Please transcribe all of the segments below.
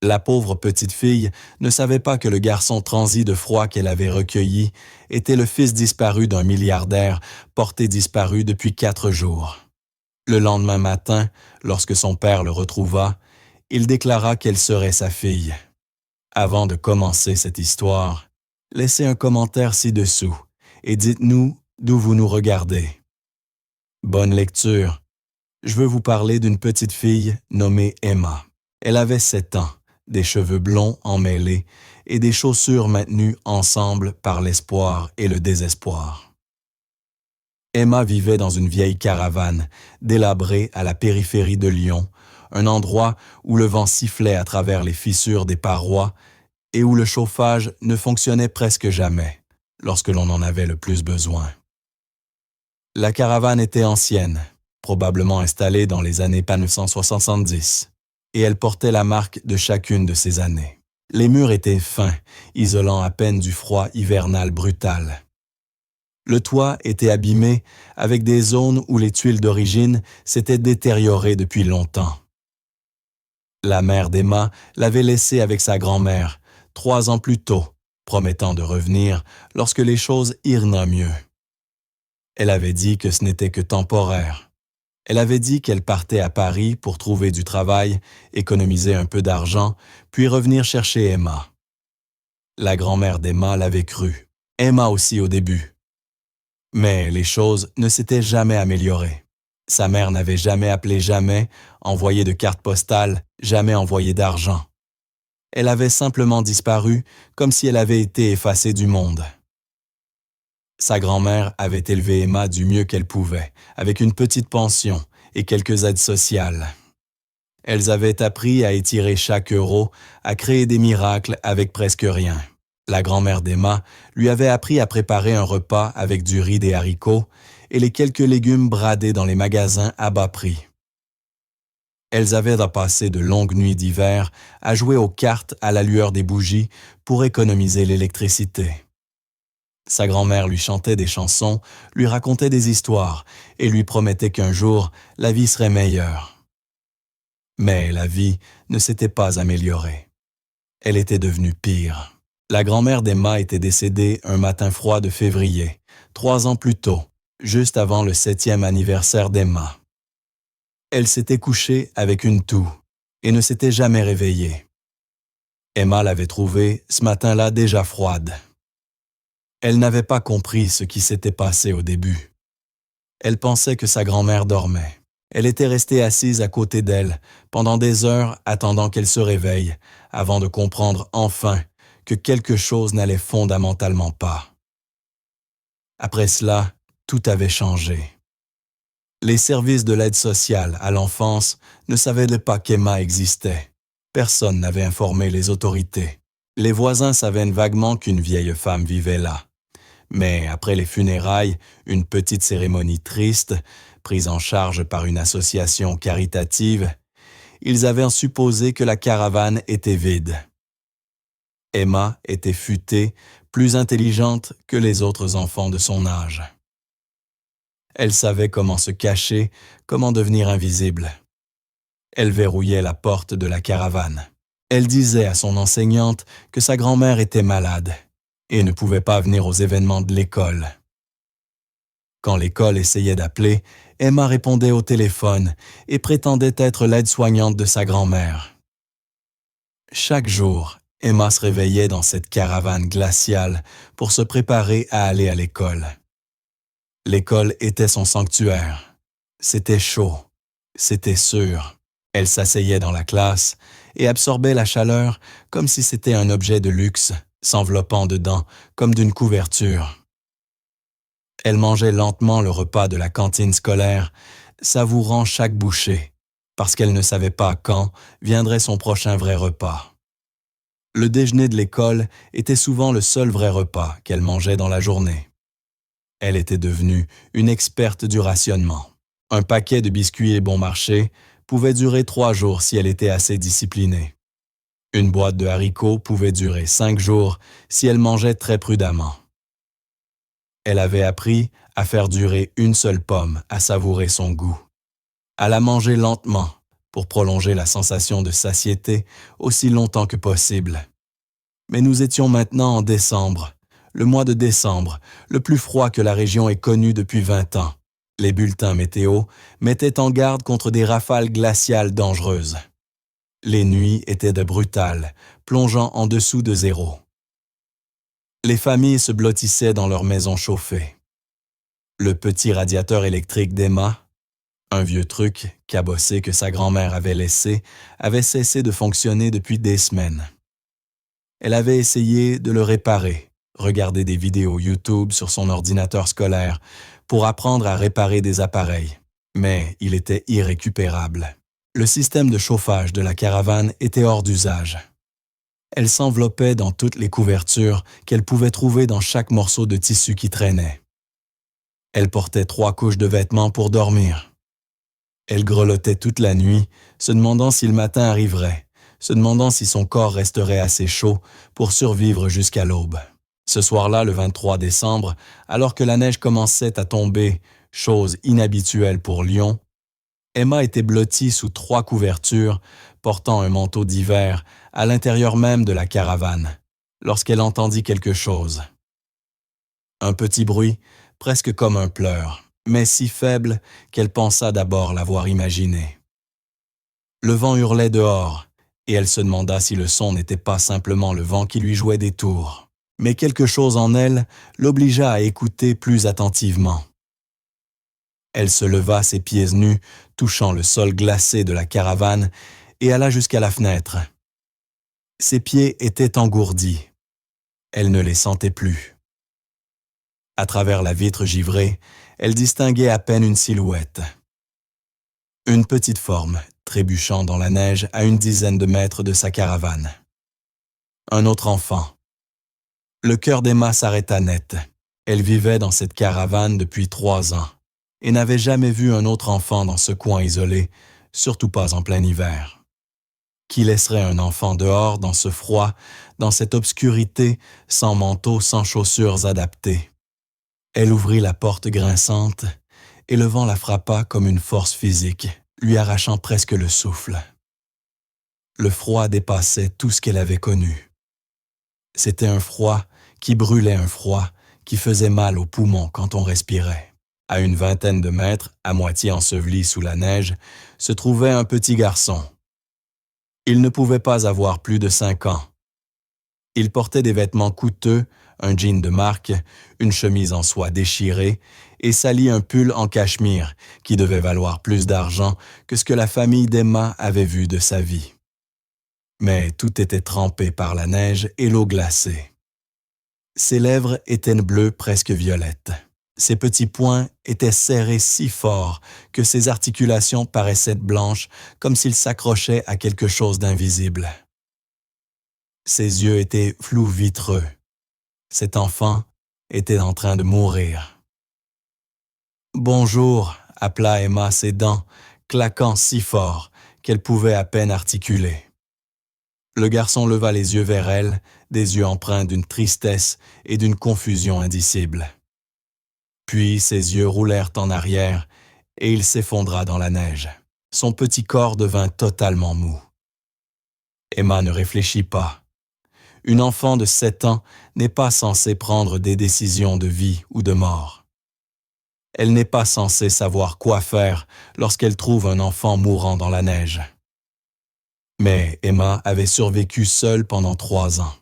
La pauvre petite fille ne savait pas que le garçon transi de froid qu'elle avait recueilli était le fils disparu d'un milliardaire porté disparu depuis 4 jours. Le lendemain matin, lorsque son père le retrouva, il déclara qu'elle serait sa fille. Avant de commencer cette histoire, laissez un commentaire ci-dessous et dites-nous d'où vous nous regardez. Bonne lecture. Je veux vous parler d'une petite fille nommée Emma. Elle avait 7 ans, des cheveux blonds emmêlés et des chaussures maintenues ensemble par l'espoir et le désespoir. Emma vivait dans une vieille caravane, délabrée à la périphérie de Lyon, un endroit où le vent sifflait à travers les fissures des parois et où le chauffage ne fonctionnait presque jamais, lorsque l'on en avait le plus besoin. La caravane était ancienne, probablement installée dans les années 1970, et elle portait la marque de chacune de ces années. Les murs étaient fins, isolant à peine du froid hivernal brutal. Le toit était abîmé avec des zones où les tuiles d'origine s'étaient détériorées depuis longtemps. La mère d'Emma l'avait laissée avec sa grand-mère, 3 ans plus tôt, promettant de revenir lorsque les choses irent mieux. Elle avait dit que ce n'était que temporaire. Elle avait dit qu'elle partait à Paris pour trouver du travail, économiser un peu d'argent, puis revenir chercher Emma. La grand-mère d'Emma l'avait cru, Emma aussi au début. Mais les choses ne s'étaient jamais améliorées. Sa mère n'avait jamais appelé, jamais envoyé de carte postale, jamais envoyé d'argent. Elle avait simplement disparu comme si elle avait été effacée du monde. Sa grand-mère avait élevé Emma du mieux qu'elle pouvait, avec une petite pension et quelques aides sociales. Elles avaient appris à étirer chaque euro, à créer des miracles avec presque rien. La grand-mère d'Emma lui avait appris à préparer un repas avec du riz, des haricots et les quelques légumes bradés dans les magasins à bas prix. Elles avaient passé de longues nuits d'hiver à jouer aux cartes à la lueur des bougies pour économiser l'électricité. Sa grand-mère lui chantait des chansons, lui racontait des histoires et lui promettait qu'un jour, la vie serait meilleure. Mais la vie ne s'était pas améliorée. Elle était devenue pire. La grand-mère d'Emma était décédée un matin froid de février, 3 ans plus tôt, juste avant le 7e anniversaire d'Emma. Elle s'était couchée avec une toux et ne s'était jamais réveillée. Emma l'avait trouvée, ce matin-là, déjà froide. Elle n'avait pas compris ce qui s'était passé au début. Elle pensait que sa grand-mère dormait. Elle était restée assise à côté d'elle pendant des heures attendant qu'elle se réveille, avant de comprendre enfin que quelque chose n'allait fondamentalement pas. Après cela, tout avait changé. Les services de l'aide sociale à l'enfance ne savaient pas qu'Emma existait. Personne n'avait informé les autorités. Les voisins savaient vaguement qu'une vieille femme vivait là. Mais après les funérailles, une petite cérémonie triste, prise en charge par une association caritative, ils avaient supposé que la caravane était vide. Emma était futée, plus intelligente que les autres enfants de son âge. Elle savait comment se cacher, comment devenir invisible. Elle verrouillait la porte de la caravane. Elle disait à son enseignante que sa grand-mère était malade et ne pouvait pas venir aux événements de l'école. Quand l'école essayait d'appeler, Emma répondait au téléphone et prétendait être l'aide-soignante de sa grand-mère. Chaque jour, Emma se réveillait dans cette caravane glaciale pour se préparer à aller à l'école. L'école était son sanctuaire. C'était chaud, c'était sûr. Elle s'asseyait dans la classe et absorbait la chaleur comme si c'était un objet de luxe, s'enveloppant dedans comme d'une couverture. Elle mangeait lentement le repas de la cantine scolaire, savourant chaque bouchée, parce qu'elle ne savait pas quand viendrait son prochain vrai repas. Le déjeuner de l'école était souvent le seul vrai repas qu'elle mangeait dans la journée. Elle était devenue une experte du rationnement. Un paquet de biscuits bon marché pouvait durer 3 jours si elle était assez disciplinée. Une boîte de haricots pouvait durer 5 jours si elle mangeait très prudemment. Elle avait appris à faire durer une seule pomme à savourer son goût, à la manger lentement pour prolonger la sensation de satiété aussi longtemps que possible. Mais nous étions maintenant en décembre, le mois de décembre, le plus froid que la région ait connu depuis 20 ans. Les bulletins météo mettaient en garde contre des rafales glaciales dangereuses. Les nuits étaient de brutales, plongeant en dessous de zéro. Les familles se blottissaient dans leurs maisons chauffées. Le petit radiateur électrique d'Emma, un vieux truc cabossé que sa grand-mère avait laissé, avait cessé de fonctionner depuis des semaines. Elle avait essayé de le réparer, regarder des vidéos YouTube sur son ordinateur scolaire pour apprendre à réparer des appareils, mais il était irrécupérable. Le système de chauffage de la caravane était hors d'usage. Elle s'enveloppait dans toutes les couvertures qu'elle pouvait trouver dans chaque morceau de tissu qui traînait. Elle portait 3 couches de vêtements pour dormir. Elle grelottait toute la nuit, se demandant si le matin arriverait, se demandant si son corps resterait assez chaud pour survivre jusqu'à l'aube. Ce soir-là, le 23 décembre, alors que la neige commençait à tomber, chose inhabituelle pour Lyon, Emma était blottie sous 3 couvertures, portant un manteau d'hiver à l'intérieur même de la caravane, lorsqu'elle entendit quelque chose. Un petit bruit, presque comme un pleur, mais si faible qu'elle pensa d'abord l'avoir imaginé. Le vent hurlait dehors, et elle se demanda si le son n'était pas simplement le vent qui lui jouait des tours. Mais quelque chose en elle l'obligea à écouter plus attentivement. Elle se leva ses pieds nus, touchant le sol glacé de la caravane, et alla jusqu'à la fenêtre. Ses pieds étaient engourdis. Elle ne les sentait plus. À travers la vitre givrée, elle distinguait à peine une silhouette. Une petite forme, trébuchant dans la neige à une dizaine de mètres de sa caravane. Un autre enfant. Le cœur d'Emma s'arrêta net. Elle vivait dans cette caravane depuis 3 ans et n'avait jamais vu un autre enfant dans ce coin isolé, surtout pas en plein hiver. Qui laisserait un enfant dehors dans ce froid, dans cette obscurité, sans manteau, sans chaussures adaptées? Elle ouvrit la porte grinçante et le vent la frappa comme une force physique, lui arrachant presque le souffle. Le froid dépassait tout ce qu'elle avait connu. C'était un froid qui brûlait, un froid qui faisait mal aux poumons quand on respirait. À une vingtaine de mètres, à moitié enseveli sous la neige, se trouvait un petit garçon. Il ne pouvait pas avoir plus de 5 ans. Il portait des vêtements coûteux, un jean de marque, une chemise en soie déchirée et salit un pull en cachemire qui devait valoir plus d'argent que ce que la famille d'Emma avait vu de sa vie. Mais tout était trempé par la neige et l'eau glacée. Ses lèvres étaient bleues presque violettes. Ses petits poings étaient serrés si fort que ses articulations paraissaient blanches comme s'il s'accrochait à quelque chose d'invisible. Ses yeux étaient flous vitreux. Cet enfant était en train de mourir. « Bonjour » appela Emma ses dents, claquant si fort qu'elle pouvait à peine articuler. Le garçon leva les yeux vers elle, des yeux empreints d'une tristesse et d'une confusion indicible. Puis ses yeux roulèrent en arrière et il s'effondra dans la neige. Son petit corps devint totalement mou. Emma ne réfléchit pas. Une enfant de 7 ans n'est pas censée prendre des décisions de vie ou de mort. Elle n'est pas censée savoir quoi faire lorsqu'elle trouve un enfant mourant dans la neige. Mais Emma avait survécu seule pendant 3 ans.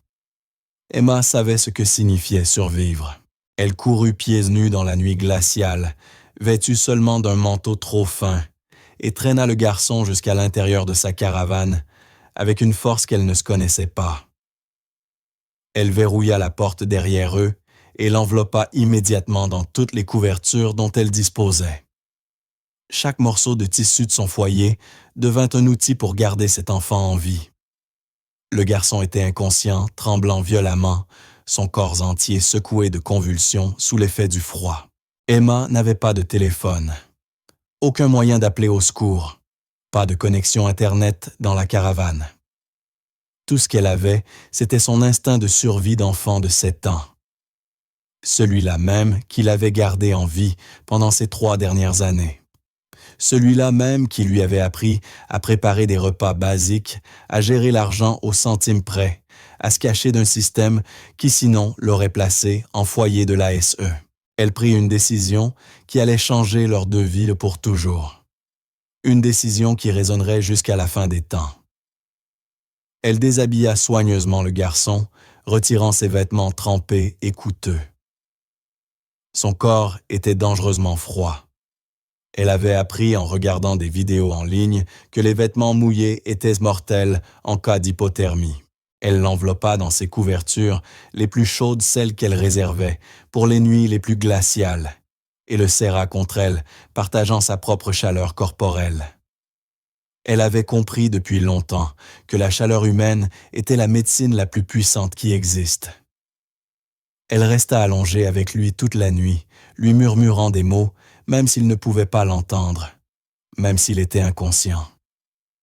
Emma savait ce que signifiait survivre. Elle courut pieds nus dans la nuit glaciale, vêtue seulement d'un manteau trop fin, et traîna le garçon jusqu'à l'intérieur de sa caravane, avec une force qu'elle ne se connaissait pas. Elle verrouilla la porte derrière eux et l'enveloppa immédiatement dans toutes les couvertures dont elle disposait. Chaque morceau de tissu de son foyer devint un outil pour garder cet enfant en vie. Le garçon était inconscient, tremblant violemment, son corps entier secoué de convulsions sous l'effet du froid. Emma n'avait pas de téléphone. Aucun moyen d'appeler au secours. Pas de connexion Internet dans la caravane. Tout ce qu'elle avait, c'était son instinct de survie d'enfant de 7 ans. Celui-là même qu'il avait gardé en vie pendant ces 3 dernières années. celui-là même qui lui avait appris à préparer des repas basiques, à gérer l'argent au centime près, à se cacher d'un système qui sinon l'aurait placé en foyer de l'ASE. Elle prit une décision qui allait changer leurs deux vies pour toujours. Une décision qui résonnerait jusqu'à la fin des temps. Elle déshabilla soigneusement le garçon, retirant ses vêtements trempés et coûteux. Son corps était dangereusement froid. Elle avait appris en regardant des vidéos en ligne que les vêtements mouillés étaient mortels en cas d'hypothermie. Elle l'enveloppa dans ses couvertures, les plus chaudes celles qu'elle réservait, pour les nuits les plus glaciales, et le serra contre elle, partageant sa propre chaleur corporelle. Elle avait compris depuis longtemps que la chaleur humaine était la médecine la plus puissante qui existe. Elle resta allongée avec lui toute la nuit, lui murmurant des mots, même s'il ne pouvait pas l'entendre, même s'il était inconscient.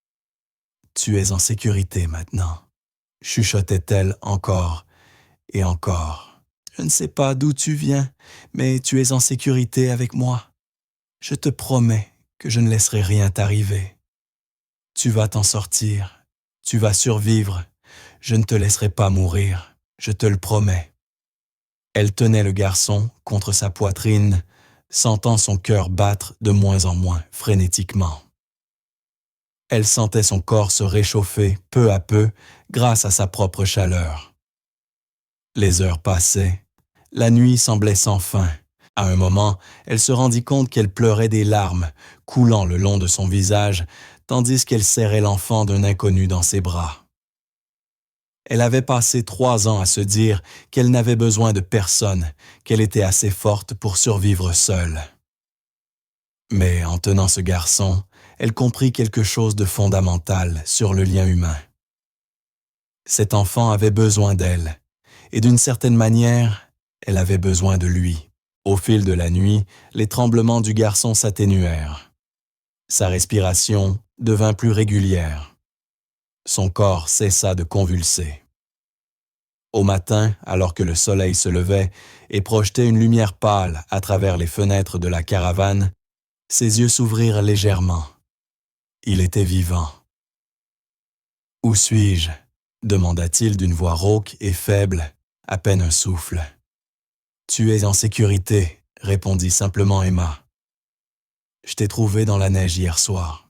« Tu es en sécurité maintenant », chuchotait-elle encore et encore. « Je ne sais pas d'où tu viens, mais tu es en sécurité avec moi. Je te promets que je ne laisserai rien t'arriver. Tu vas t'en sortir, tu vas survivre, je ne te laisserai pas mourir, je te le promets. » Elle tenait le garçon contre sa poitrine, sentant son cœur battre de moins en moins frénétiquement. Elle sentait son corps se réchauffer peu à peu grâce à sa propre chaleur. Les heures passaient, la nuit semblait sans fin. À un moment, elle se rendit compte qu'elle pleurait des larmes, coulant le long de son visage, tandis qu'elle serrait l'enfant d'un inconnu dans ses bras. Elle avait passé 3 ans à se dire qu'elle n'avait besoin de personne, qu'elle était assez forte pour survivre seule. Mais en tenant ce garçon, elle comprit quelque chose de fondamental sur le lien humain. Cet enfant avait besoin d'elle, et d'une certaine manière, elle avait besoin de lui. Au fil de la nuit, les tremblements du garçon s'atténuèrent. Sa respiration devint plus régulière. Son corps cessa de convulser. Au matin, alors que le soleil se levait et projetait une lumière pâle à travers les fenêtres de la caravane, ses yeux s'ouvrirent légèrement. Il était vivant. « Où suis-je » demanda-t-il d'une voix rauque et faible, à peine un souffle. « Tu es en sécurité » répondit simplement Emma. « Je t'ai trouvé dans la neige hier soir. »«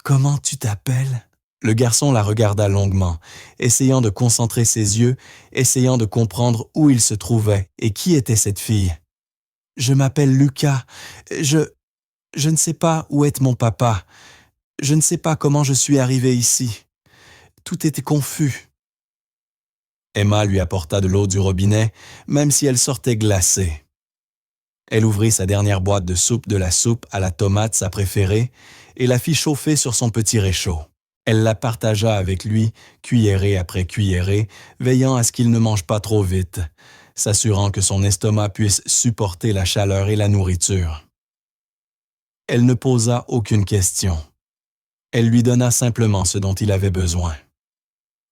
Comment tu t'appelles » Le garçon la regarda longuement, essayant de concentrer ses yeux, essayant de comprendre où il se trouvait et qui était cette fille. « Je m'appelle Lucas. Je ne sais pas où est mon papa. Je ne sais pas comment je suis arrivé ici. Tout était confus. » Emma lui apporta de l'eau du robinet, même si elle sortait glacée. Elle ouvrit sa dernière boîte de la soupe à la tomate, sa préférée, et la fit chauffer sur son petit réchaud. Elle la partagea avec lui, cuillerée après cuillerée, veillant à ce qu'il ne mange pas trop vite, s'assurant que son estomac puisse supporter la chaleur et la nourriture. Elle ne posa aucune question. Elle lui donna simplement ce dont il avait besoin.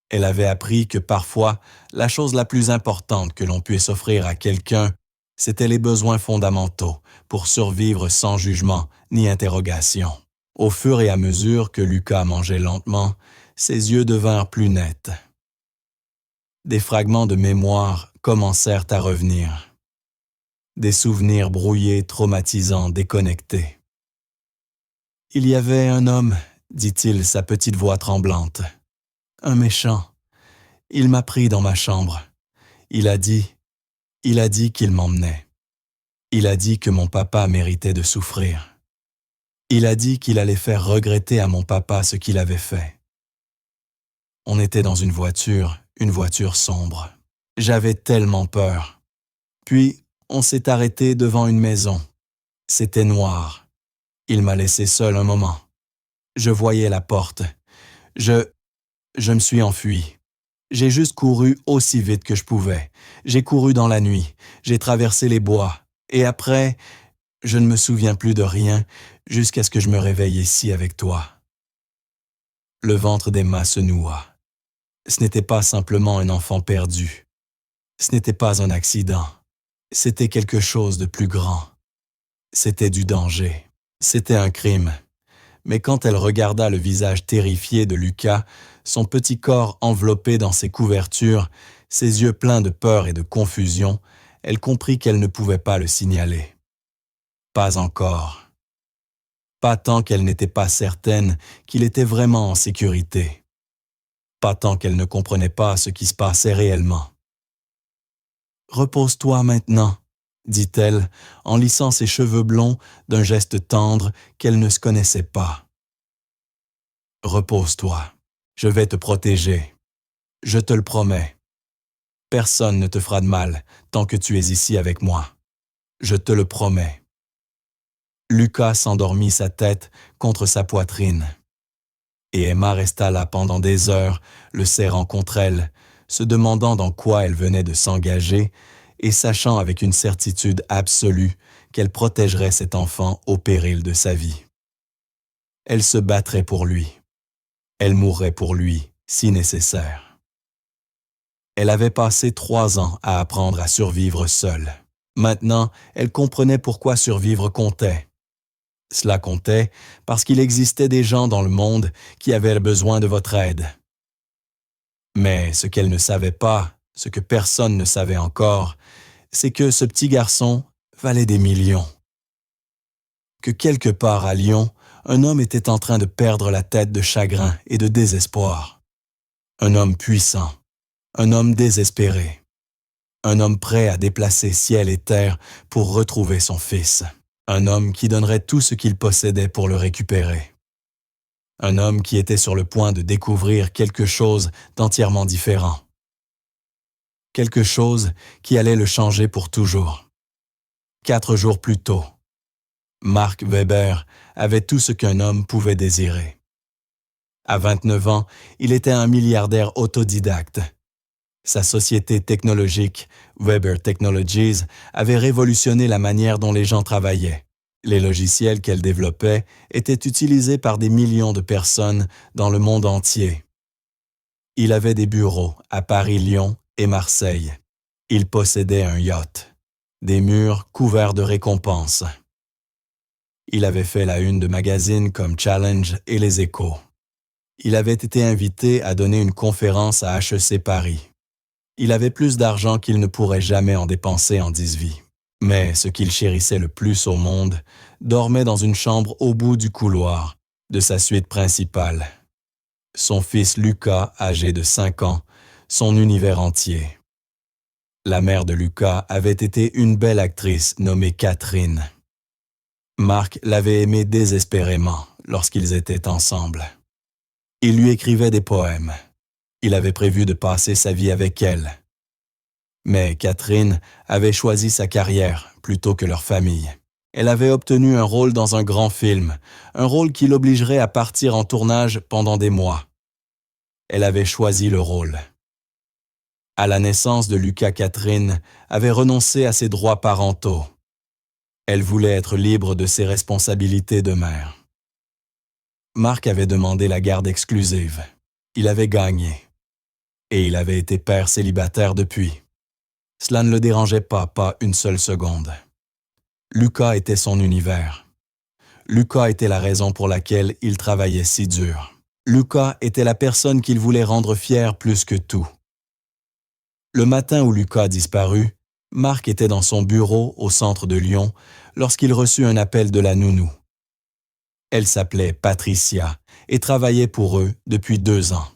Elle avait appris que parfois, la chose la plus importante que l'on puisse offrir à quelqu'un, c'était les besoins fondamentaux pour survivre sans jugement ni interrogation. Au fur et à mesure que Lucas mangeait lentement, ses yeux devinrent plus nets. Des fragments de mémoire commencèrent à revenir. Des souvenirs brouillés, traumatisants, déconnectés. « Il y avait un homme, » dit-il, sa petite voix tremblante. « Un méchant. Il m'a pris dans ma chambre. Il a dit qu'il m'emmenait. Il a dit que mon papa méritait de souffrir. Il a dit qu'il allait faire regretter à mon papa ce qu'il avait fait. On était dans une voiture sombre. J'avais tellement peur. Puis, on s'est arrêté devant une maison. C'était noir. Il m'a laissé seul un moment. Je voyais la porte. Je me suis enfui. J'ai juste couru aussi vite que je pouvais. J'ai couru dans la nuit. J'ai traversé les bois. Et après, je ne me souviens plus de rien jusqu'à ce que je me réveille ici avec toi. » Le ventre d'Emma se noua. Ce n'était pas simplement un enfant perdu. Ce n'était pas un accident. C'était quelque chose de plus grand. C'était du danger. C'était un crime. Mais quand elle regarda le visage terrifié de Lucas, son petit corps enveloppé dans ses couvertures, ses yeux pleins de peur et de confusion, elle comprit qu'elle ne pouvait pas le signaler. Pas encore. Pas tant qu'elle n'était pas certaine qu'il était vraiment en sécurité. Pas tant qu'elle ne comprenait pas ce qui se passait réellement. « Repose-toi maintenant », dit-elle en lissant ses cheveux blonds d'un geste tendre qu'elle ne se connaissait pas. « Repose-toi, je vais te protéger. Je te le promets. Personne ne te fera de mal tant que tu es ici avec moi. Je te le promets. » Lucas s'endormit sa tête contre sa poitrine. Et Emma resta là pendant des heures, le serrant contre elle, se demandant dans quoi elle venait de s'engager et sachant avec une certitude absolue qu'elle protégerait cet enfant au péril de sa vie. Elle se battrait pour lui. Elle mourrait pour lui, si nécessaire. Elle avait passé 3 ans à apprendre à survivre seule. Maintenant, elle comprenait pourquoi survivre comptait. Cela comptait parce qu'il existait des gens dans le monde qui avaient besoin de votre aide. Mais ce qu'elle ne savait pas, ce que personne ne savait encore, c'est que ce petit garçon valait des millions. Que quelque part à Lyon, un homme était en train de perdre la tête de chagrin et de désespoir. Un homme puissant, un homme désespéré, un homme prêt à déplacer ciel et terre pour retrouver son fils. Un homme qui donnerait tout ce qu'il possédait pour le récupérer. Un homme qui était sur le point de découvrir quelque chose d'entièrement différent. Quelque chose qui allait le changer pour toujours. 4 jours plus tôt, Mark Weber avait tout ce qu'un homme pouvait désirer. À 29 ans, il était un milliardaire autodidacte. Sa société technologique, Weber Technologies, avait révolutionné la manière dont les gens travaillaient. Les logiciels qu'elle développait étaient utilisés par des millions de personnes dans le monde entier. Il avait des bureaux à Paris, Lyon et Marseille. Il possédait un yacht, des murs couverts de récompenses. Il avait fait la une de magazines comme Challenge et Les Échos. Il avait été invité à donner une conférence à HEC Paris. Il avait plus d'argent qu'il ne pourrait jamais en dépenser en 10 vies. Mais ce qu'il chérissait le plus au monde dormait dans une chambre au bout du couloir de sa suite principale. Son fils Lucas, âgé de 5 ans, son univers entier. La mère de Lucas avait été une belle actrice nommée Catherine. Mark l'avait aimée désespérément lorsqu'ils étaient ensemble. Il lui écrivait des poèmes. Il avait prévu de passer sa vie avec elle. Mais Catherine avait choisi sa carrière plutôt que leur famille. Elle avait obtenu un rôle dans un grand film, un rôle qui l'obligerait à partir en tournage pendant des mois. Elle avait choisi le rôle. À la naissance de Lucas, Catherine avait renoncé à ses droits parentaux. Elle voulait être libre de ses responsabilités de mère. Mark avait demandé la garde exclusive. Il avait gagné. Et il avait été père célibataire depuis. Cela ne le dérangeait pas une seule seconde. Lucas était son univers. Lucas était la raison pour laquelle il travaillait si dur. Lucas était la personne qu'il voulait rendre fière plus que tout. Le matin où Lucas disparut, Mark était dans son bureau au centre de Lyon lorsqu'il reçut un appel de la nounou. Elle s'appelait Patricia et travaillait pour eux depuis 2 ans.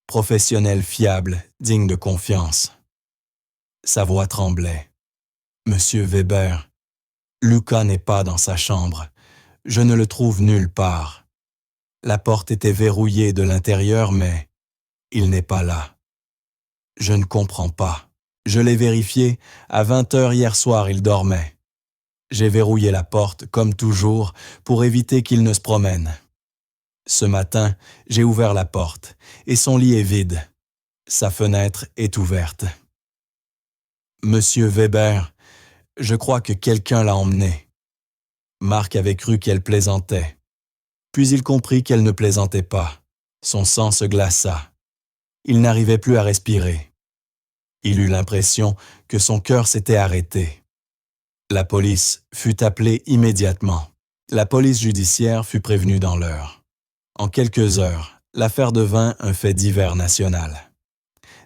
Professionnelle fiable, digne de confiance. Sa voix tremblait. « Monsieur Weber, Lucas n'est pas dans sa chambre. Je ne le trouve nulle part. La porte était verrouillée de l'intérieur, mais il n'est pas là. Je ne comprends pas. Je l'ai vérifié, à 20h hier soir, il dormait. J'ai verrouillé la porte, comme toujours, pour éviter qu'il ne se promène. Ce matin, j'ai ouvert la porte, et son lit est vide. Sa fenêtre est ouverte. Monsieur Weber, je crois que quelqu'un l'a emmené. » Mark avait cru qu'elle plaisantait. Puis il comprit qu'elle ne plaisantait pas. Son sang se glaça. Il n'arrivait plus à respirer. Il eut l'impression que son cœur s'était arrêté. La police fut appelée immédiatement. La police judiciaire fut prévenue dans l'heure. En quelques heures, l'affaire devint un fait divers national.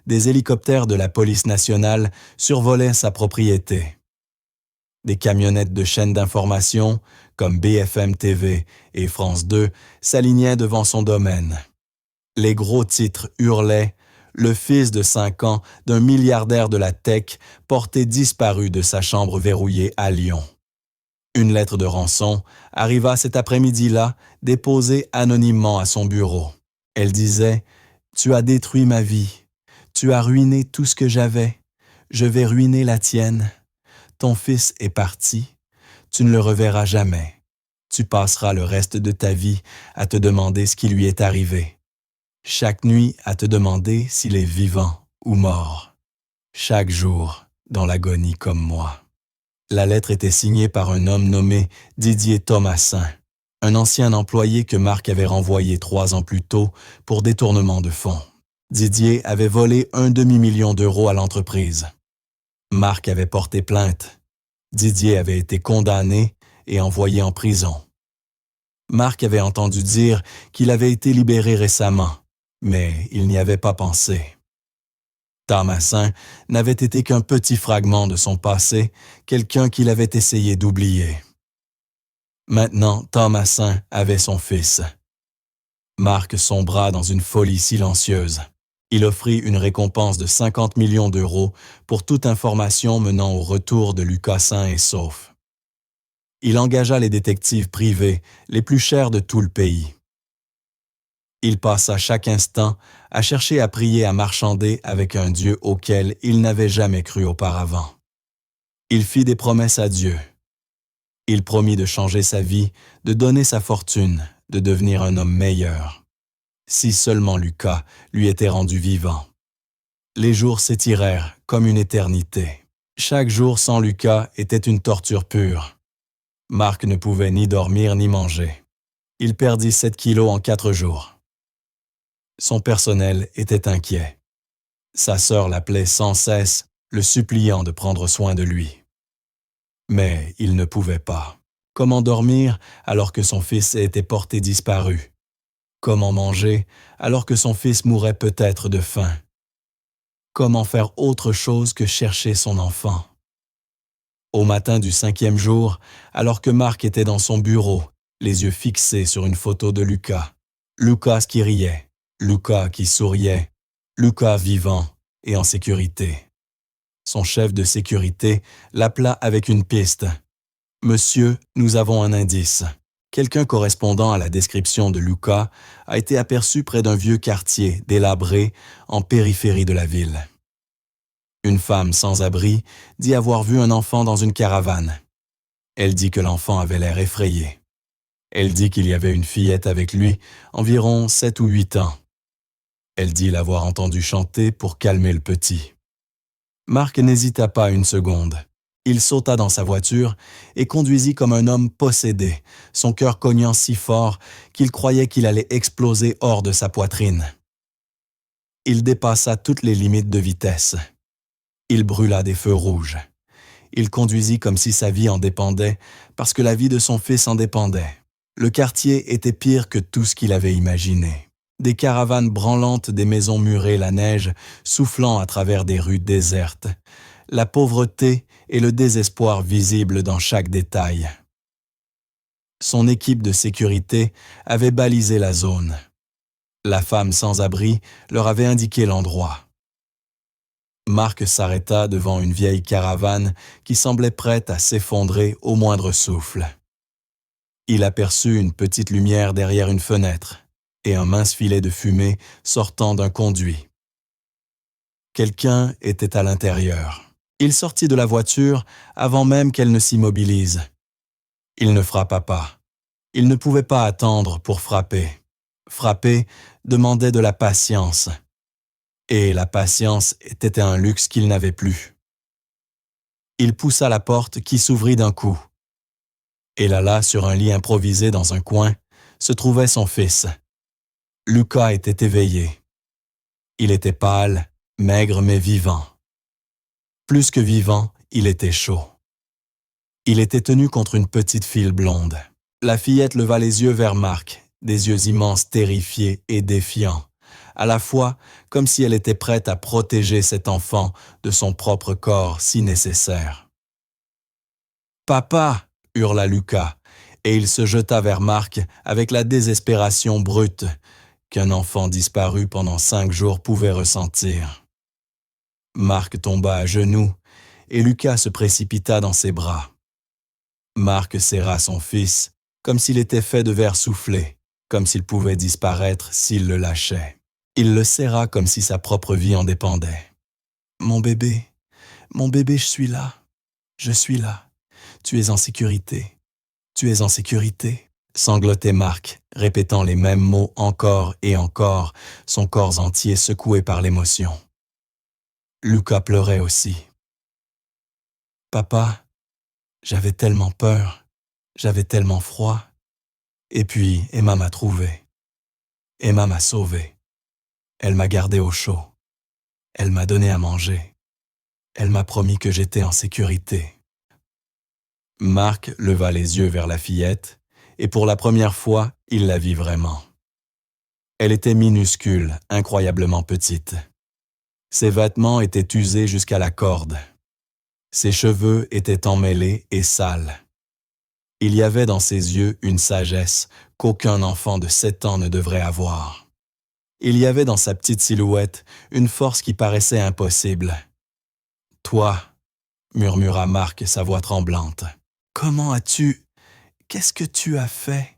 Des hélicoptères de la police nationale survolaient sa propriété. Des camionnettes de chaînes d'information, comme BFM TV et France 2, s'alignaient devant son domaine. Les gros titres hurlaient « Le fils de 5 ans d'un milliardaire de la tech porté disparu de sa chambre verrouillée à Lyon ». Une lettre de rançon arriva cet après-midi-là, déposée anonymement à son bureau. Elle disait « Tu as détruit ma vie. Tu as ruiné tout ce que j'avais. Je vais ruiner la tienne. Ton fils est parti. Tu ne le reverras jamais. Tu passeras le reste de ta vie à te demander ce qui lui est arrivé. Chaque nuit à te demander s'il est vivant ou mort. Chaque jour dans l'agonie comme moi. » La lettre était signée par un homme nommé Didier Thomasin, un ancien employé que Marc avait renvoyé 3 ans plus tôt pour détournement de fonds. Didier avait volé un demi-million d'euros à l'entreprise. Marc avait porté plainte. Didier avait été condamné et envoyé en prison. Marc avait entendu dire qu'il avait été libéré récemment, mais il n'y avait pas pensé. Thomasin n'avait été qu'un petit fragment de son passé, quelqu'un qu'il avait essayé d'oublier. Maintenant, Thomasin avait son fils. Marc sombra dans une folie silencieuse. Il offrit une récompense de 50 millions d'euros pour toute information menant au retour de Lucas sain et sauf. Il engagea les détectives privés, les plus chers de tout le pays. Il passa chaque instant à chercher à prier à marchander avec un Dieu auquel il n'avait jamais cru auparavant. Il fit des promesses à Dieu. Il promit de changer sa vie, de donner sa fortune, de devenir un homme meilleur. Si seulement Lucas lui était rendu vivant. Les jours s'étirèrent comme une éternité. Chaque jour sans Lucas était une torture pure. Marc ne pouvait ni dormir ni manger. Il perdit 7 kilos en 4 jours. Son personnel était inquiet. Sa sœur l'appelait sans cesse, le suppliant de prendre soin de lui. Mais il ne pouvait pas. Comment dormir alors que son fils était porté disparu? Comment manger alors que son fils mourait peut-être de faim? Comment faire autre chose que chercher son enfant? Au matin du 5e jour, alors que Marc était dans son bureau, les yeux fixés sur une photo de Lucas. Lucas qui riait. Lucas qui souriait, Lucas vivant et en sécurité. Son chef de sécurité l'appela avec une piste. « Monsieur, nous avons un indice. Quelqu'un correspondant à la description de Lucas a été aperçu près d'un vieux quartier délabré en périphérie de la ville. Une femme sans abri dit avoir vu un enfant dans une caravane. Elle dit que l'enfant avait l'air effrayé. Elle dit qu'il y avait une fillette avec lui, environ 7 ou 8 ans. Elle dit l'avoir entendu chanter pour calmer le petit. » Marc n'hésita pas une seconde. Il sauta dans sa voiture et conduisit comme un homme possédé, son cœur cognant si fort qu'il croyait qu'il allait exploser hors de sa poitrine. Il dépassa toutes les limites de vitesse. Il brûla des feux rouges. Il conduisit comme si sa vie en dépendait, parce que la vie de son fils en dépendait. Le quartier était pire que tout ce qu'il avait imaginé. Des caravanes branlantes, des maisons murées, la neige, soufflant à travers des rues désertes. La pauvreté et le désespoir visibles dans chaque détail. Son équipe de sécurité avait balisé la zone. La femme sans abri leur avait indiqué l'endroit. Marc s'arrêta devant une vieille caravane qui semblait prête à s'effondrer au moindre souffle. Il aperçut une petite lumière derrière une fenêtre et un mince filet de fumée sortant d'un conduit. Quelqu'un était à l'intérieur. Il sortit de la voiture avant même qu'elle ne s'immobilise. Il ne frappa pas. Il ne pouvait pas attendre pour frapper. Frapper demandait de la patience. Et la patience était un luxe qu'il n'avait plus. Il poussa la porte qui s'ouvrit d'un coup. Et là, sur un lit improvisé dans un coin, se trouvait son fils. Lucas était éveillé. Il était pâle, maigre mais vivant. Plus que vivant, il était chaud. Il était tenu contre une petite file blonde. La fillette leva les yeux vers Marc, des yeux immenses, terrifiés et défiants, à la fois comme si elle était prête à protéger cet enfant de son propre corps si nécessaire. « Papa !» hurla Lucas, et il se jeta vers Marc avec la désespération brute qu'un enfant disparu pendant 5 jours pouvait ressentir. Marc tomba à genoux et Lucas se précipita dans ses bras. Marc serra son fils comme s'il était fait de verre soufflé, comme s'il pouvait disparaître s'il le lâchait. Il le serra comme si sa propre vie en dépendait. « Mon bébé, je suis là. Je suis là. Tu es en sécurité. Tu es en sécurité. » Sanglotait Marc, répétant les mêmes mots encore et encore, son corps entier secoué par l'émotion. Lucas pleurait aussi. « Papa, j'avais tellement peur, j'avais tellement froid. Et puis Emma m'a trouvé. Emma m'a sauvé. Elle m'a gardé au chaud. Elle m'a donné à manger. Elle m'a promis que j'étais en sécurité. » Marc leva les yeux vers la fillette, et pour la première fois, il la vit vraiment. Elle était minuscule, incroyablement petite. Ses vêtements étaient usés jusqu'à la corde. Ses cheveux étaient emmêlés et sales. Il y avait dans ses yeux une sagesse qu'aucun enfant de 7 ans ne devrait avoir. Il y avait dans sa petite silhouette une force qui paraissait impossible. « Toi, » murmura Marc, sa voix tremblante, « comment as-tu... Qu'est-ce que tu as fait ?»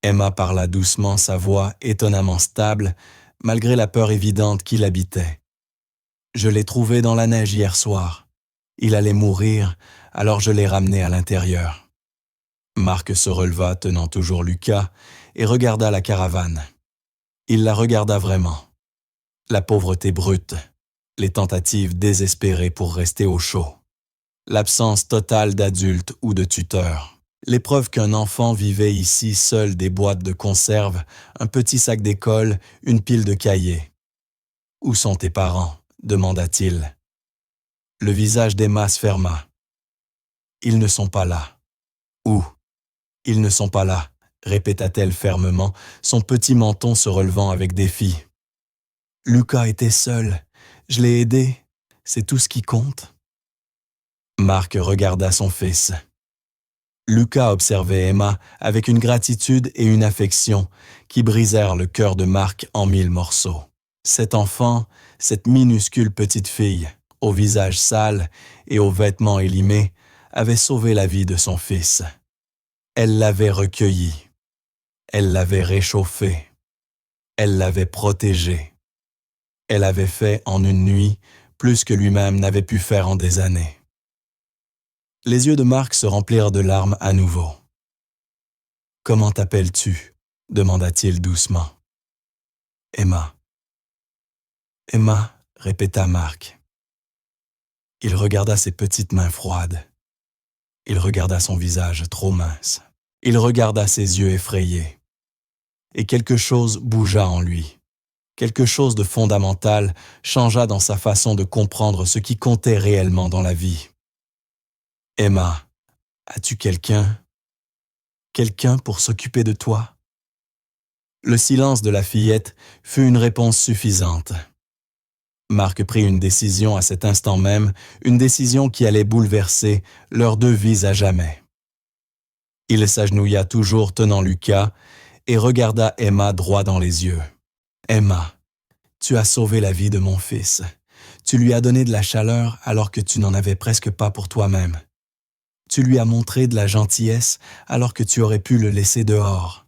Emma parla doucement, sa voix étonnamment stable, malgré la peur évidente qui l'habitait. « Je l'ai trouvé dans la neige hier soir. Il allait mourir, alors je l'ai ramené à l'intérieur. » Marc se releva, tenant toujours Lucas, et regarda la caravane. Il la regarda vraiment. La pauvreté brute, les tentatives désespérées pour rester au chaud, l'absence totale d'adultes ou de tuteurs. L'épreuve qu'un enfant vivait ici seul, des boîtes de conserve, un petit sac d'école, une pile de cahiers. « Où sont tes parents ?» demanda-t-il. Le visage d'Emma se ferma. « Ils ne sont pas là. »« Où ? Ils ne sont pas là, » répéta-t-elle fermement, son petit menton se relevant avec défi. « Lucas était seul. Je l'ai aidé. C'est tout ce qui compte. » Marc regarda son fils. Lucas observait Emma avec une gratitude et une affection qui brisèrent le cœur de Marc en 1000 morceaux. Cet enfant, cette minuscule petite fille, au visage sale et aux vêtements élimés, avait sauvé la vie de son fils. Elle l'avait recueilli. Elle l'avait réchauffé. Elle l'avait protégé. Elle avait fait en une nuit plus que lui-même n'avait pu faire en des années. Les yeux de Marc se remplirent de larmes à nouveau. « Comment t'appelles-tu » demanda-t-il doucement. « Emma. »« Emma » répéta Marc. Il regarda ses petites mains froides. Il regarda son visage trop mince. Il regarda ses yeux effrayés. Et quelque chose bougea en lui. Quelque chose de fondamental changea dans sa façon de comprendre ce qui comptait réellement dans la vie. « Emma, as-tu quelqu'un? Quelqu'un pour s'occuper de toi ?» Le silence de la fillette fut une réponse suffisante. Marc prit une décision à cet instant même, une décision qui allait bouleverser leurs 2 vies à jamais. Il s'agenouilla toujours tenant Lucas et regarda Emma droit dans les yeux. « Emma, tu as sauvé la vie de mon fils. Tu lui as donné de la chaleur alors que tu n'en avais presque pas pour toi-même. Tu lui as montré de la gentillesse alors que tu aurais pu le laisser dehors.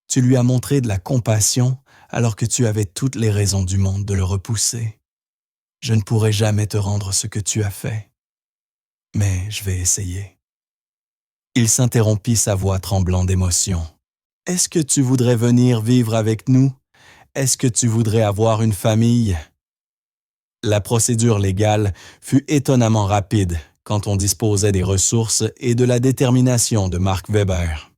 Tu lui as montré de la compassion alors que tu avais toutes les raisons du monde de le repousser. Je ne pourrai jamais te rendre ce que tu as fait, mais je vais essayer. » Il s'interrompit, sa voix tremblant d'émotion. « Est-ce que tu voudrais venir vivre avec nous? Est-ce que tu voudrais avoir une famille? » La procédure légale fut étonnamment rapide quand on disposait des ressources et de la détermination de Marc Weber.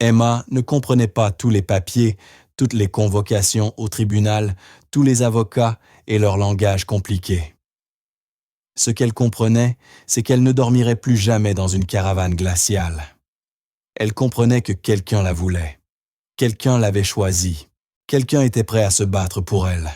Emma ne comprenait pas tous les papiers, toutes les convocations au tribunal, tous les avocats et leur langage compliqué. Ce qu'elle comprenait, c'est qu'elle ne dormirait plus jamais dans une caravane glaciale. Elle comprenait que quelqu'un la voulait. Quelqu'un l'avait choisie. Quelqu'un était prêt à se battre pour elle.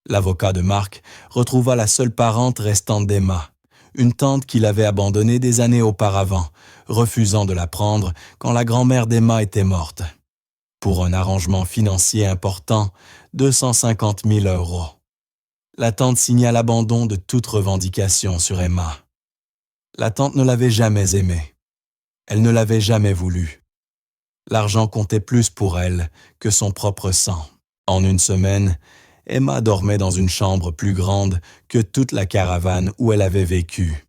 L'avocat de Mark retrouva la seule parente restante d'Emma, une tante qu'il avait abandonnée des années auparavant, refusant de la prendre quand la grand-mère d'Emma était morte. Pour un arrangement financier important, 250 000 euros. La tante signa l'abandon de toute revendication sur Emma. La tante ne l'avait jamais aimée. Elle ne l'avait jamais voulu. L'argent comptait plus pour elle que son propre sang. En une semaine, Emma dormait dans une chambre plus grande que toute la caravane où elle avait vécu.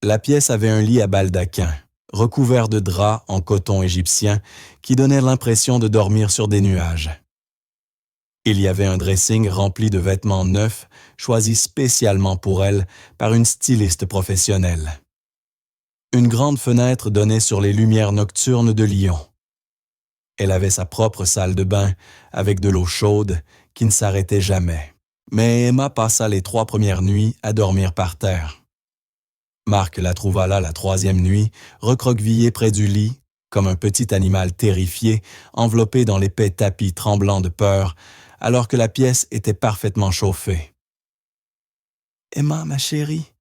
La pièce avait un lit à baldaquin, recouvert de draps en coton égyptien qui donnait l'impression de dormir sur des nuages. Il y avait un dressing rempli de vêtements neufs, choisis spécialement pour elle par une styliste professionnelle. Une grande fenêtre donnait sur les lumières nocturnes de Lyon. Elle avait sa propre salle de bain avec de l'eau chaude qui ne s'arrêtait jamais. Mais Emma passa les 3 premières nuits à dormir par terre. Mark la trouva là la 3e nuit, recroquevillée près du lit, comme un petit animal terrifié, enveloppé dans l'épais tapis tremblant de peur, alors que la pièce était parfaitement chauffée. « Emma, ma chérie,